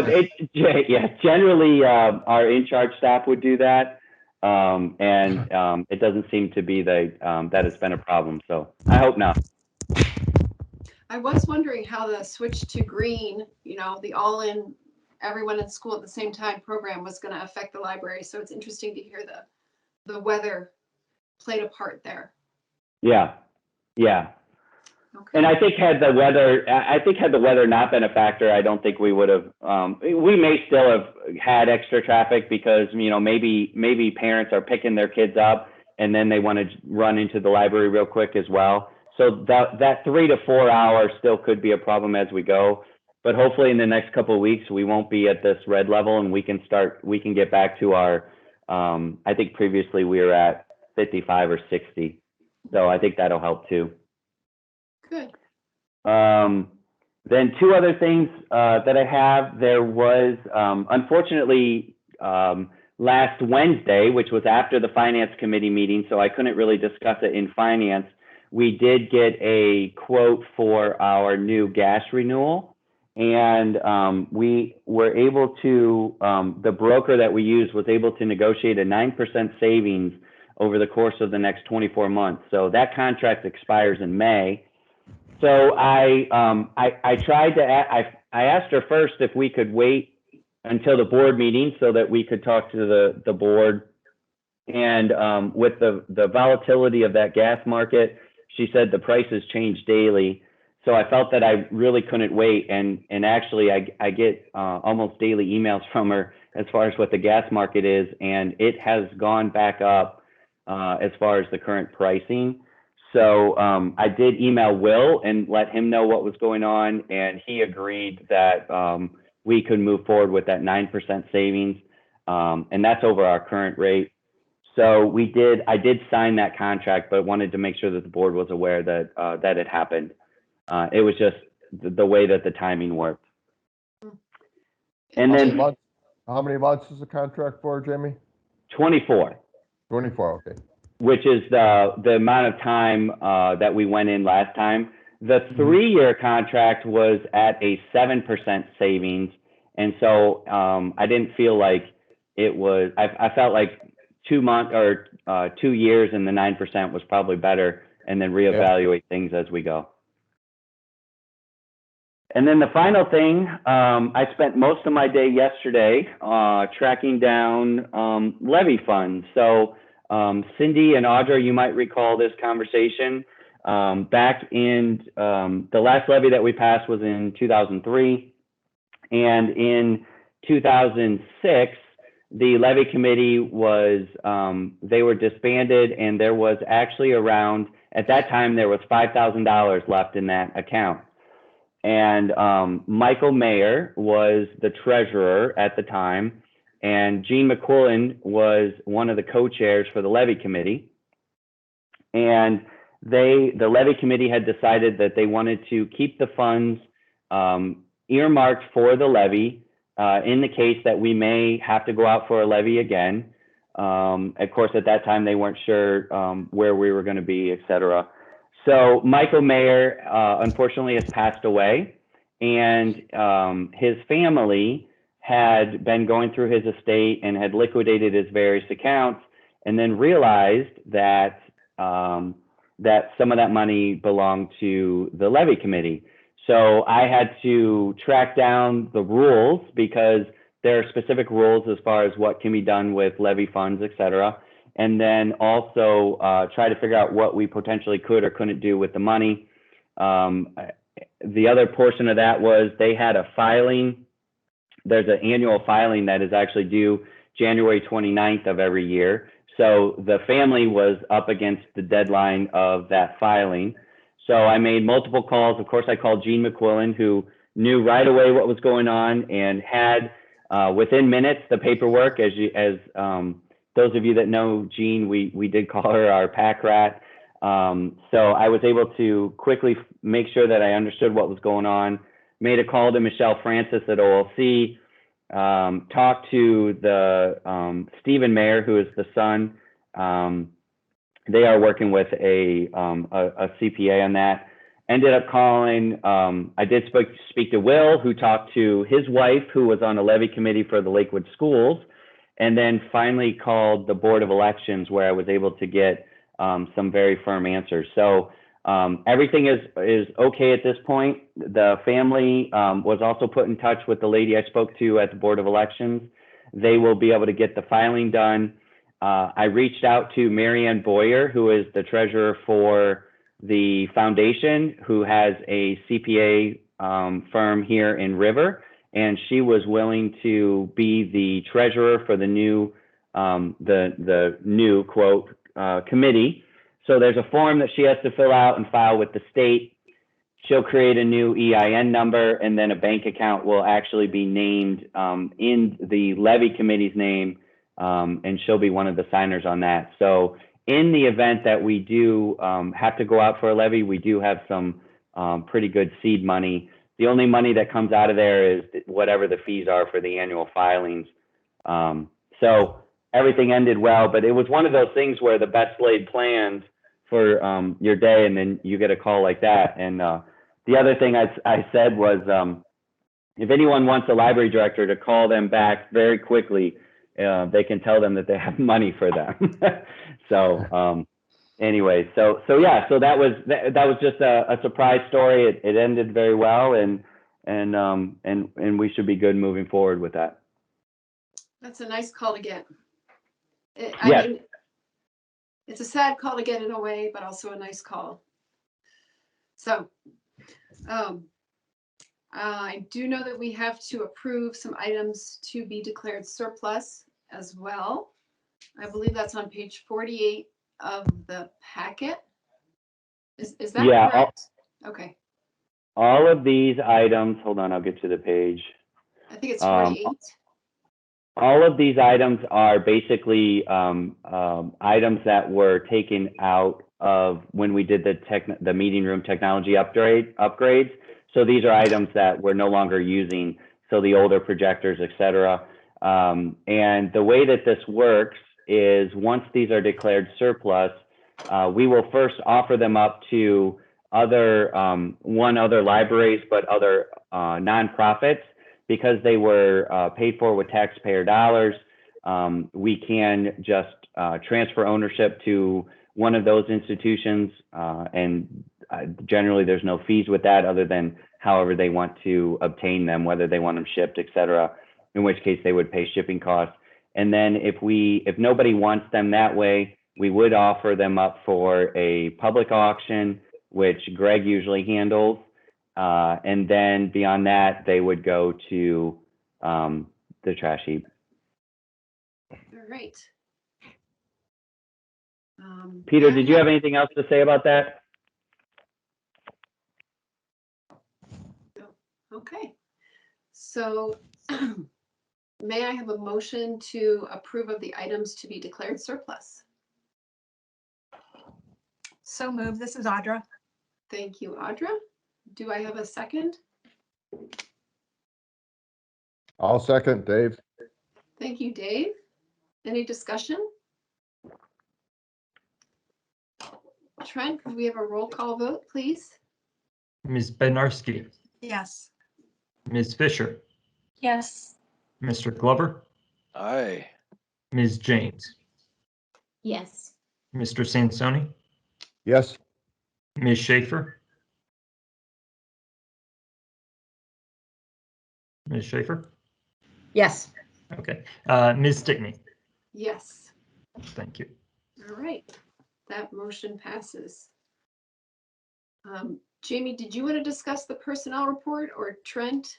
yeah, generally our in-charge staff would do that. It doesn't seem to be that it's been a problem. So I hope not. I was wondering how the switch to green, the all-in, everyone in school at the same time program was going to affect the library. So it's interesting to hear the weather played a part there. Yeah. Okay. And I think had the weather not been a factor, I don't think we would have. We may still have had extra traffic because maybe parents are picking their kids up and then they want to run into the library real quick as well. So that 3 to 4 hours still could be a problem as we go. But hopefully in the next couple of weeks we won't be at this red level and we can get back to our. I think previously we were at 55 or 60. So I think that'll help too. Good. Then two other things that I have. There was, unfortunately, last Wednesday, which was after the Finance Committee meeting, so I couldn't really discuss it in finance. We did get a quote for our new gas renewal, and we were able to, the broker that we used was able to negotiate a 9% savings over the course of the next 24 months. So that contract expires in May. So I asked her first if we could wait until the board meeting so that we could talk to the board. And with the volatility of that gas market, she said the prices change daily. So I felt that I really couldn't wait. And actually I get almost daily emails from her as far as what the gas market is. And it has gone back up as far as the current pricing. So I did email Will and let him know what was going on, and he agreed that we could move forward with that 9% savings, and that's over our current rate. So I did sign that contract, but wanted to make sure that the board was aware that that had happened. It was just the way that the timing worked. And then How many months is the contract for, Jamie? 24. 24, okay. Which is the amount of time that we went in last time. The 3-year contract was at a 7% savings. And so I didn't feel like it was, I felt like 2 months or 2 years and the 9% was probably better, and then reevaluate things as we go. And then the final thing, I spent most of my day yesterday tracking down levy funds. So Cindy and Audra, you might recall this conversation. Back in the last levy that we passed was in 2003. And in 2006, the levy committee was, they were disbanded, and there was actually around, at that time, there was $5,000 left in that account. And Michael Mayer was the treasurer at the time. And Gene McQuillan was one of the co-chairs for the levy committee. And the levy committee had decided that they wanted to keep the funds earmarked for the levy in the case that we may have to go out for a levy again. Of course, at that time, they weren't sure where we were going to be, et cetera. So Michael Mayer, unfortunately, has passed away. And his family had been going through his estate and had liquidated his various accounts, and then realized that that some of that money belonged to the levy committee. So I had to track down the rules, because there are specific rules as far as what can be done with levy funds, et cetera. And then also try to figure out what we potentially could or couldn't do with the money. The other portion of that was they had a filing. There's an annual filing that is actually due January 29th of every year. So the family was up against the deadline of that filing. So I made multiple calls. Of course, I called Gene McQuillan, who knew right away what was going on and had within minutes the paperwork. As those of you that know Gene, we did call her our pack rat. So I was able to quickly make sure that I understood what was going on. Made a call to Michelle Francis at OLC, talked to the Stephen Mayer, who is the son. They are working with a CPA on that. Ended up calling, I did speak to Will, who talked to his wife, who was on a levy committee for the Lakewood schools. and then finally called the Board of Elections, where I was able to get some very firm answers. So everything is okay at this point. The family was also put in touch with the lady I spoke to at the Board of Elections. They will be able to get the filing done. I reached out to Marianne Boyer, who is the treasurer for the foundation, who has a CPA firm here in River, and she was willing to be the treasurer for the new quote committee. So there's a form that she has to fill out and file with the state. She'll create a new EIN number, and then a bank account will actually be named in the levy committee's name, and she'll be one of the signers on that. So in the event that we do have to go out for a levy, we do have some pretty good seed money. The only money that comes out of there is whatever the fees are for the annual filings. So everything ended well, but it was one of those things where the best laid plans for your day, and then you get a call like that. And the other thing I said was, if anyone wants a library director to call them back very quickly, they can tell them that they have money for them. So anyway, so yeah, so that was just a surprise story. It ended very well, and we should be good moving forward with that. That's a nice call to get. I Yes. mean, it's a sad call to get in a way, but also a nice call. So I do know that we have to approve some items to be declared surplus as well. I believe that's on page 48 of the packet. Is that Yeah, correct? Okay, All of these items, hold on, I'll get to the page. I think it's 48. All of these items are basically items that were taken out of when we did the meeting room technology upgrades. So these are items that we're no longer using, so the older projectors, et cetera. And the way that this works is once these are declared surplus, we will first offer them up to other libraries, but other nonprofits. Because they were paid for with taxpayer dollars, we can just transfer ownership to one of those institutions, and generally there's no fees with that other than however they want to obtain them, whether they want them shipped, et cetera, in which case they would pay shipping costs. And then if nobody wants them that way, we would offer them up for a public auction, which Greg usually handles. And then beyond that, they would go to the trash heap. All right. Peter, did you have anything else to say about that? Okay. So may I have a motion to approve of the items to be declared surplus? So moved. This is Audra. Thank you, Audra. Do I have a second? I'll second, Dave. Thank you, Dave. Any discussion? Trent, could we have a roll call vote, please? Ms. Bednarski, Yes. Ms. Fisher, Yes. Mr. Glover, Aye. Ms. James, Yes. Mr. Sansoni, Yes, Ms. Schaefer. Ms. Schaefer? Yes. Okay. Ms. Stickney, Yes. thank you. All right. That motion passes. Jamie, did you want to discuss the personnel report, or Trent?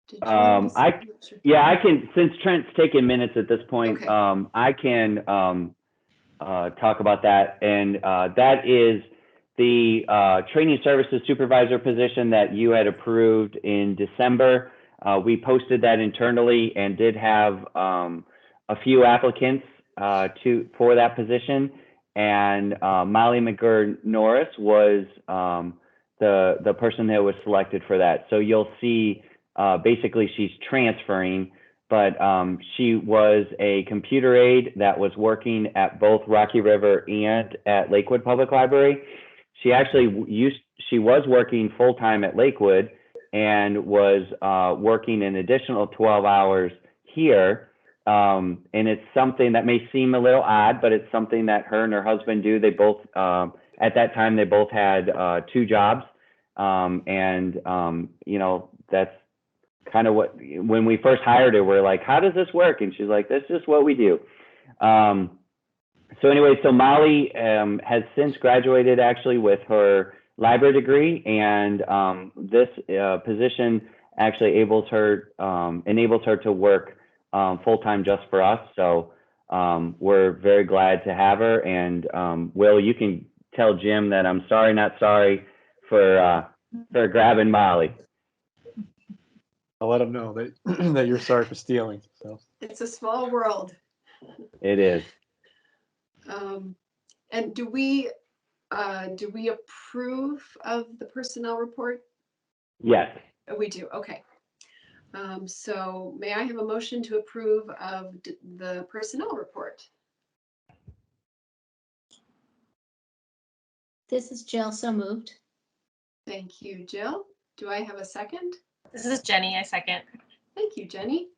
Did you want to dis- Yeah, I can, since Trent's taking minutes at this point, Okay. I can talk about that. And that is the training services supervisor position that you had approved in December. We posted that internally and did have a few applicants for that position. And Molly McGurr-Norris was the person that was selected for that. So you'll see, basically she's transferring, but she was a computer aide that was working at both Rocky River and at Lakewood Public Library. She actually she was working full-time at Lakewood and was working an additional 12 hours here. And it's something that may seem a little odd, but it's something that her and her husband do. They both, at that time, they both had 2 jobs. You know, that's kind of what, when we first hired her, we're like, how does this work? And she's like, that's just what we do. So anyway, so Molly has since graduated actually with her library degree, and this position actually enables her to work full-time just for us. So we're very glad to have her. And Will, you can tell Jim that I'm sorry, not sorry for grabbing Molly. I'll let him know that that you're sorry for stealing. So It's a small world. It is. And do we approve of the personnel report? Yes. We do, okay. So may I have a motion to approve of the personnel report? This is Jill, so moved. Thank you, Jill. Do I have a second? This is Jenny, I second. Thank you, Jenny.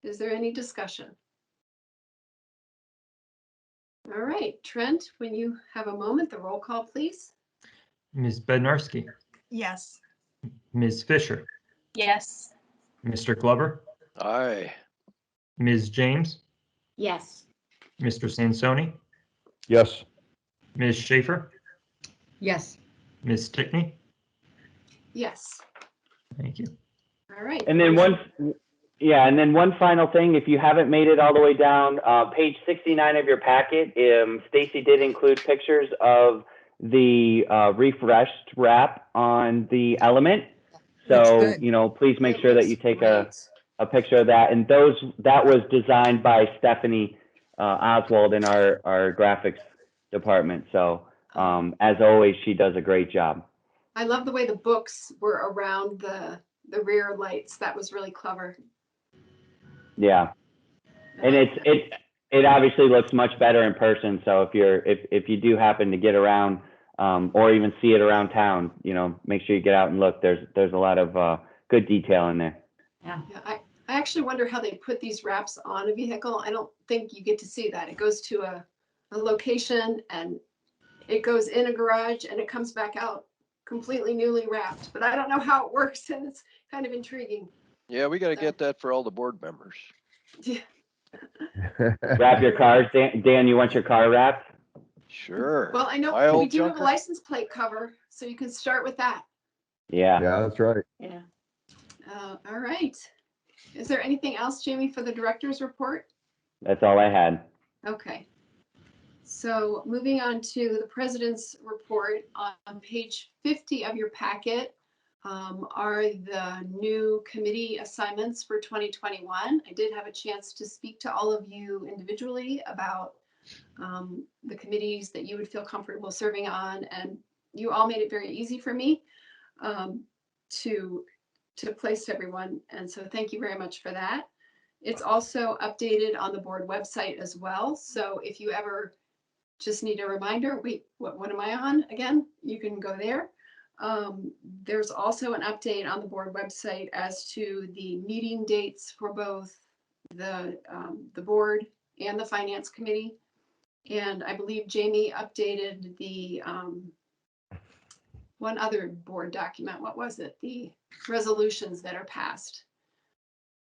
Is there any discussion? All right, Trent, when you have a moment, the roll call, please. Ms. Bednarski, Yes. Ms. Fisher, Yes. Mr. Glover, Aye. Ms. James, Yes. Mr. Sansoni, Yes. Ms. Schaefer, Yes. Ms. Stickney. Yes. Thank you. All right. And then one final thing, if you haven't made it all the way down, page 69 of your packet, Stacy did include pictures of the refreshed wrap on the Element. Looks So, good. you know, please make It sure that looks you take great. a picture of that. And that was designed by Stephanie Oswald in our graphics department. So, as always, she does a great job. I love the way the books were around the rear lights. That was really clever. Yeah. And it obviously looks much better in person. So if you do happen to get around or even see it around town, you know, make sure you get out and look. There's a lot of good detail in there. Yeah, I actually wonder how they put these wraps on a vehicle. I don't think you get to see that. It goes to a location and it goes in a garage and it comes back out completely newly wrapped. But I don't know how it works, and it's kind of intriguing. Yeah, we got to get that for all the board members. Yeah. Wrap your cars, Dan. You want your car wrapped? Sure. Well, I know My we old do have a junker. license plate cover, so you can start with that. Yeah. Yeah, that's right. Yeah. All right. Is there anything else, Jamie, for the director's report? That's all I had. Okay. So moving on to the president's report, on page 50 of your packet are the new committee assignments for 2021. I did have a chance to speak to all of you individually about the committees that you would feel comfortable serving on, and you all made it very easy for me to place everyone. And so thank you very much for that. It's also updated on the board website as well. So if you ever just need a reminder, wait, what am I on again? You can go there. There's also an update on the board website as to the meeting dates for both the board and the finance committee. And I believe Jamie updated the one other board document. What was it? The resolutions that are passed.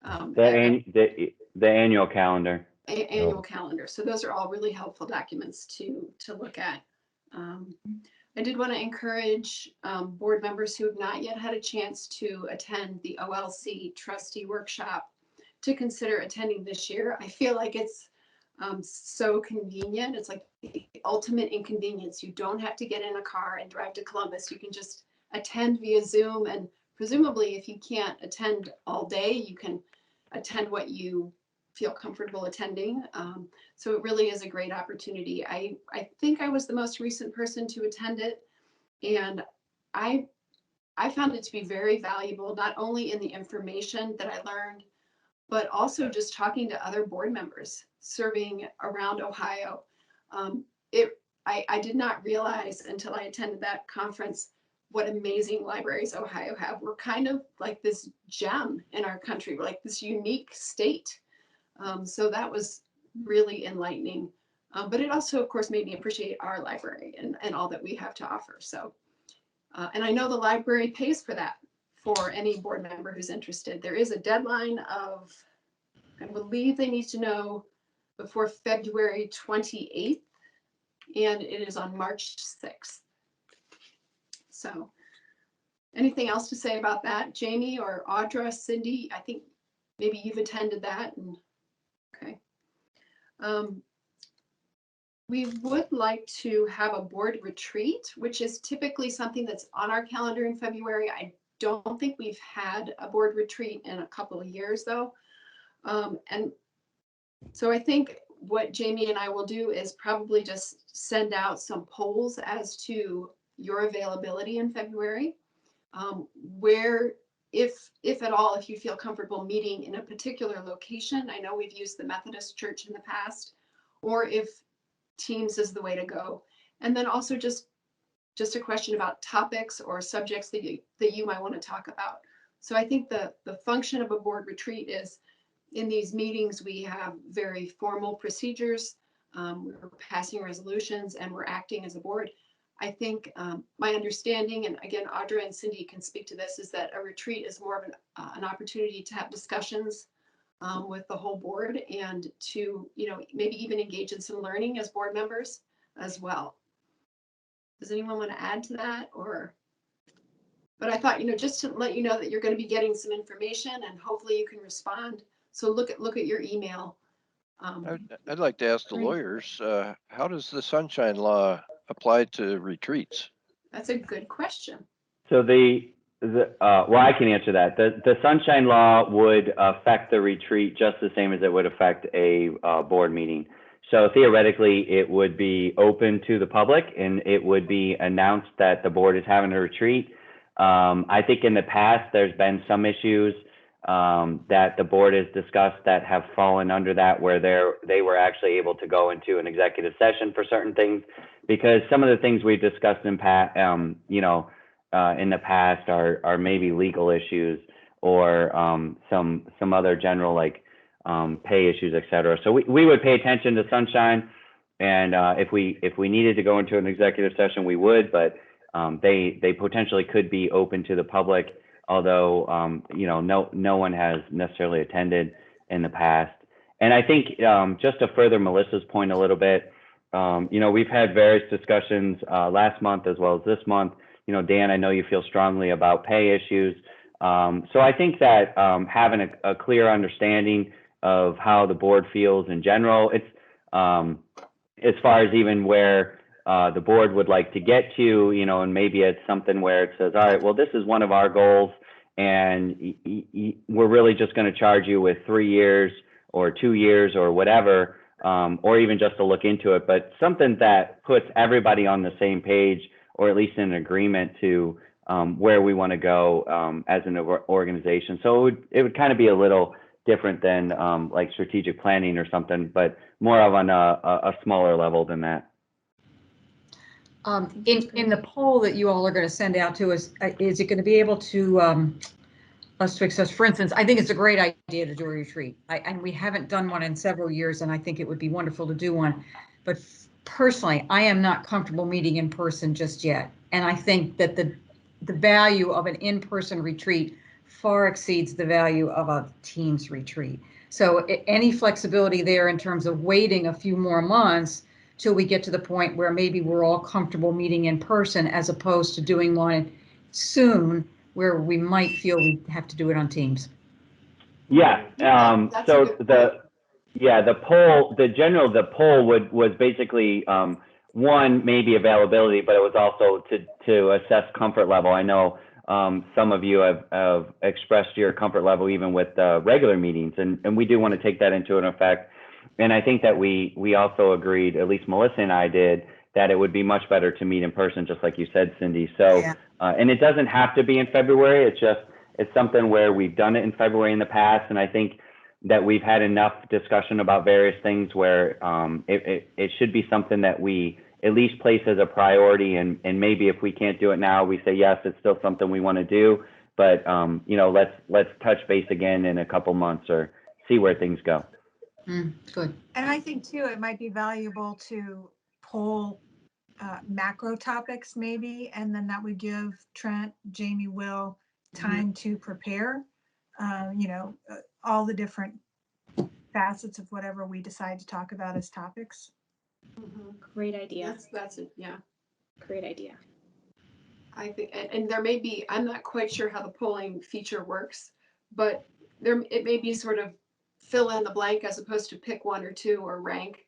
The annual calendar. Annual calendar. So those are all really helpful documents to look at. I did want to encourage board members who have not yet had a chance to attend the OLC trustee workshop to consider attending this year. I feel like it's so convenient. It's like the ultimate inconvenience. You don't have to get in a car and drive to Columbus. You can just attend via Zoom, and presumably if you can't attend all day, you can attend what you feel comfortable attending. So it really is a great opportunity. I think I was the most recent person to attend it, and I found it to be very valuable, not only in the information that I learned, but also just talking to other board members serving around Ohio. I did not realize until I attended that conference what amazing libraries Ohio have. We're kind of like this gem in our country. We're like this unique state. So that was really enlightening. But it also, of course, made me appreciate our library and all that we have to offer. So, and I know the library pays for that for any board member who's interested. There is a deadline of, I believe they need to know before February 28th, and it is on March 6th. So anything else to say about that, Jamie or Audra, Cindy? I think maybe you've attended that. And okay. We would like to have a board retreat, which is typically something that's on our calendar in February. I don't think we've had a board retreat in a couple of years though. And so I think what Jamie and I will do is probably just send out some polls as to your availability in February, where, if at all, if you feel comfortable meeting in a particular location. I know we've used the Methodist Church in the past, or if Teams is the way to go. And then also just a question about topics or subjects that you might want to talk about. So I think the function of a board retreat is, in these meetings, we have very formal procedures. We're passing resolutions and we're acting as a board. I think my understanding, and again, Audra and Cindy can speak to this, is that a retreat is more of an opportunity to have discussions with the whole board and to, maybe even engage in some learning as board members as well. Does anyone want to add to that? But I thought, just to let you know that you're going to be getting some information and hopefully you can respond. So look at your email. I'd like to ask the lawyers, how does the Sunshine Law apply to retreats? That's a good question. So well, I can answer that. The Sunshine Law would affect the retreat just the same as it would affect a board meeting. So theoretically, it would be open to the public and it would be announced that the board is having a retreat. I think in the past, there's been some issues that the board has discussed that have fallen under that, where they were actually able to go into an executive session for certain things, because some of the things we've discussed in the past are maybe legal issues or some other general pay issues, et cetera. So we would pay attention to Sunshine, and if we needed to go into an executive session, we would, but they potentially could be open to the public, although no one has necessarily attended in the past. And I think just to further Melissa's point a little bit, we've had various discussions last month as well as this month. Dan, I know you feel strongly about pay issues. So I think that having a clear understanding of how the board feels in general, it's as far as even where the board would like to get to, and maybe it's something where it says, all right, well, this is one of our goals, and we're really just going to charge you with 3 years or 2 years or whatever, or even just to look into it, but something that puts everybody on the same page, or at least in agreement to where we want to go as an organization. So it would kind of be a little different than like strategic planning or something, but more of on a smaller level than that. In the poll that you all are going to send out to us, is it going to be able to us to access? For instance, I think it's a great idea to do a retreat. And we haven't done one in several years, and I think it would be wonderful to do one. But personally, I am not comfortable meeting in person just yet. And I think that the value of an in-person retreat far exceeds the value of a Teams retreat. So any flexibility there in terms of waiting a few more months till we get to the point where maybe we're all comfortable meeting in person, as opposed to doing one soon where we might feel we have to do it on Teams. Yeah. So the poll was basically one, maybe availability, but it was also to assess comfort level. I know some of you have expressed your comfort level even with regular meetings, and we do want to take that into an effect. And I think that we also agreed, at least Melissa and I did, that it would be much better to meet in person, just like you said, Cindy. So, yeah. And it doesn't have to be in February. It's something where we've done it in February in the past, and I think that we've had enough discussion about various things where it should be something that we at least place as a priority, and maybe if we can't do it now, we say, yes, it's still something we want to do, but let's touch base again in a couple months or see where things go. Good. And I think too, it might be valuable to pull macro topics maybe, and then that would give Trent, Jamie, Will time to prepare, all the different facets of whatever we decide to talk about as topics. Great idea. That's it, yeah. Great idea. I think, and there may be, I'm not quite sure how the polling feature works, but it may be sort of fill in the blank as opposed to pick one or two or rank.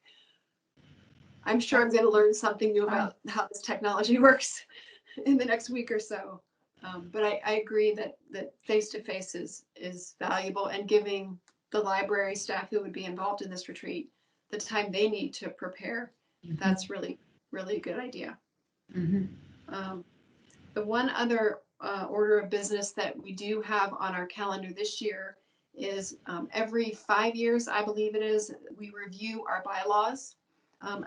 I'm sure I'm gonna learn something new about how this technology works in the next week or so. But I agree that face-to-face is valuable, and giving the library staff who would be involved in this retreat the time they need to prepare, that's really, really a good idea. The one other order of business that we do have on our calendar this year is every 5 years, I believe it is, we review our bylaws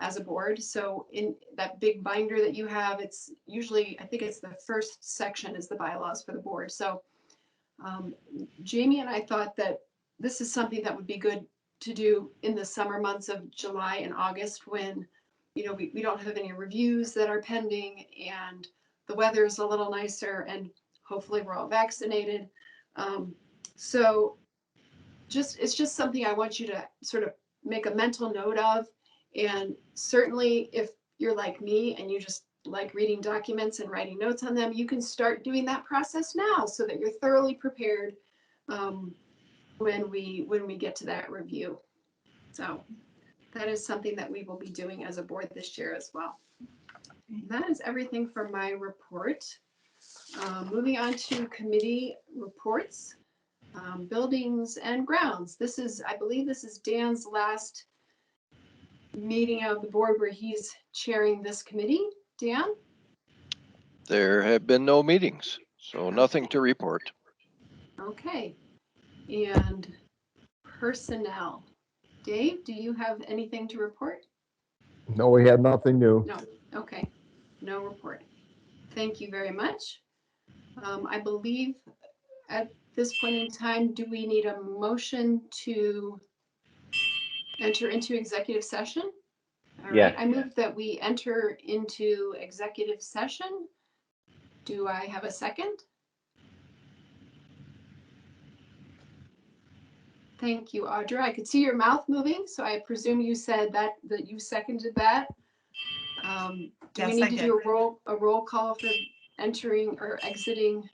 as a board. So in that big binder that you have, it's usually, I think it's the first section is the bylaws for the board. So Jamie and I thought that this is something that would be good to do in the summer months of July and August when, we don't have any reviews that are pending and the weather is a little nicer and hopefully we're all vaccinated. So it's just something I want you to sort of make a mental note of. And certainly if you're like me and you just like reading documents and writing notes on them, you can start doing that process now so that you're thoroughly prepared when we get to that review. So that is something that we will be doing as a board this year as well. That is everything for my report. Moving on to committee reports, buildings and grounds. I believe this is Dan's last meeting of the board where he's chairing this committee. Dan? There have been no meetings, so nothing to report. Okay. And personnel. Dave, do you have anything to report? No, we had nothing new. No. Okay. No report. Thank you very much. I believe at this point in time, do we need a motion to enter into executive session? All Yes. right, I move that we enter into executive session. Do I have a second? Thank you, Audra. I could see your mouth moving, so I presume you said that you seconded that. Do we Yes, need I to did. do a roll call for entering or exiting?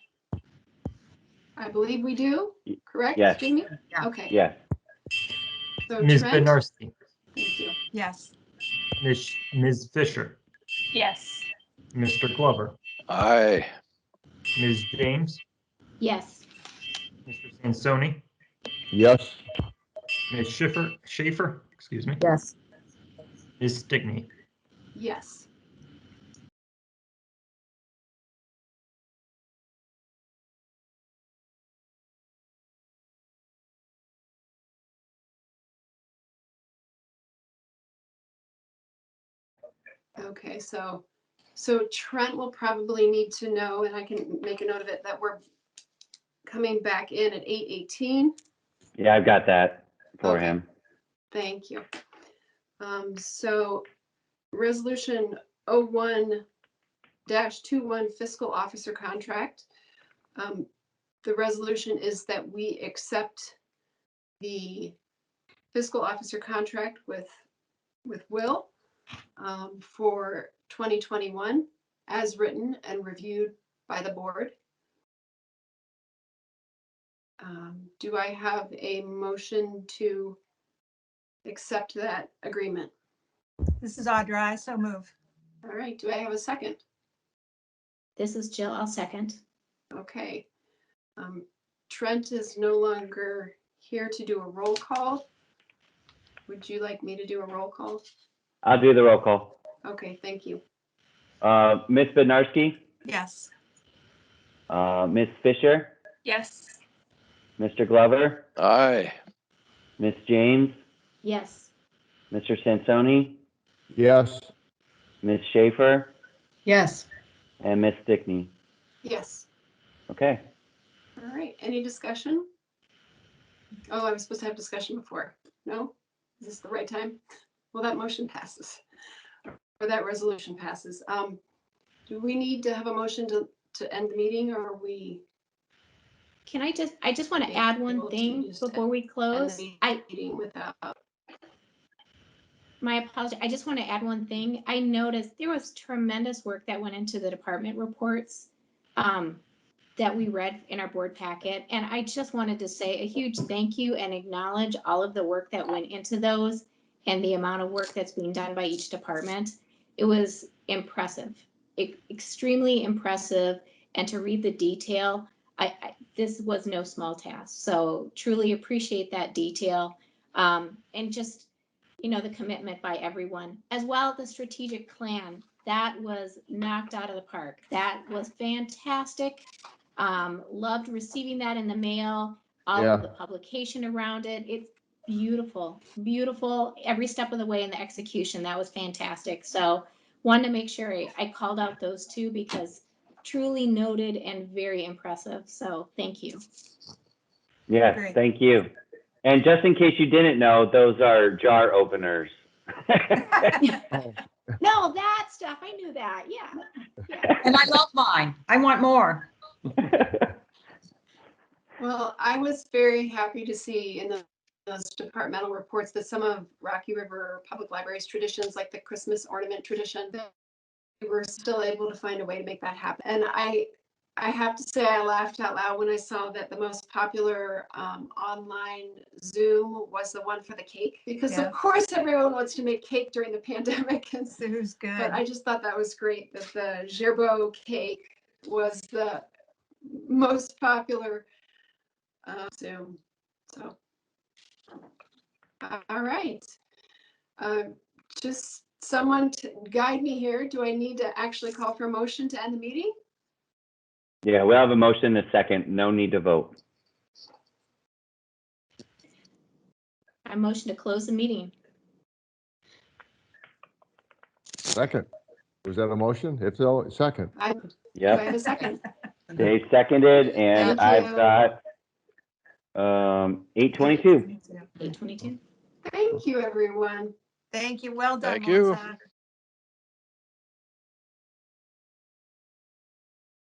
I believe we do, correct, Yes. Jamie? Yeah. Okay. Yes. So Ms. Trent, Bednarski, thank you. Yes. Ms. Fisher, Yes. Mr. Glover, Aye. Ms. James, Yes. Mr. Sansoni, Yes. Ms. Schaefer, excuse me, Yes. Ms. Stickney. Yes. Okay, so Trent will probably need to know, and I can make a note of it, that we're coming back in at 8:18. Yeah, I've got that for Okay. him. Thank you. So resolution 01-21 fiscal officer contract. The resolution is that we accept the fiscal officer contract with Will for 2021 as written and reviewed by the board. Do I have a motion to accept that agreement? This is Audra. I so move. All right, do I have a second? This is Jill. I'll second. Okay. Trent is no longer here to do a roll call. Would you like me to do a roll call? I'll do the roll call. Okay, thank you. Ms. Bednarski, Yes. Ms. Fisher, Yes. Mr. Glover, Aye. Ms. James, Yes. Mr. Sansoni, Yes. Ms. Schaefer, Yes. and Ms. Stickney. Yes. Okay. All right, any discussion? Oh, I was supposed to have discussion before. No? Is this the right time? Well, that motion passes, or that resolution passes. Do we need to have a motion to end the meeting, or are we? Can I just want to Yeah, add one we'll thing just before we end close? the I, meeting without. my apology, I just want to add one thing. I noticed there was tremendous work that went into the department reports that we read in our board packet. And I just wanted to say a huge thank you and acknowledge all of the work that went into those and the amount of work that's being done by each department. It was impressive, extremely impressive. And to read the detail, this was no small task. So truly appreciate that detail. And just, you know, the commitment by everyone, as well as the strategic plan. That was knocked out of the park. That was fantastic. Loved receiving that in the mail, all Yeah. of the publication around it. It's beautiful, beautiful every step of the way in the execution. That was fantastic. So wanted to make sure I called out those two because truly noted and very impressive. So thank you. Yes, Great. thank you. And just in case you didn't know, those are jar openers. No, that stuff, I knew that. Yeah. And I love mine. I want more. Well, I was very happy to see in those departmental reports that some of Rocky River Public Library's traditions, like the Christmas ornament tradition, that we were still able to find a way to make that happen. And I have to say, I laughed out loud when I saw that the most popular online Zoom was the one for the cake, because Yeah. of course everyone wants to make cake during the pandemic. And Sue's good. but I just thought that was great that the Gerbeau cake was the most popular Zoom. So, all right. Just someone to guide me here. Do I need to actually call for a motion to end the meeting? Yeah, we'll have a motion in a second. No need to vote. I motion to close the meeting. Second. Was that a motion? If so, second. Do I Yep, have a second? Dave seconded, and Thank I've you. got 8:22. 8:22. Thank you, everyone. Thank you. Well done, Thank you. Melissa.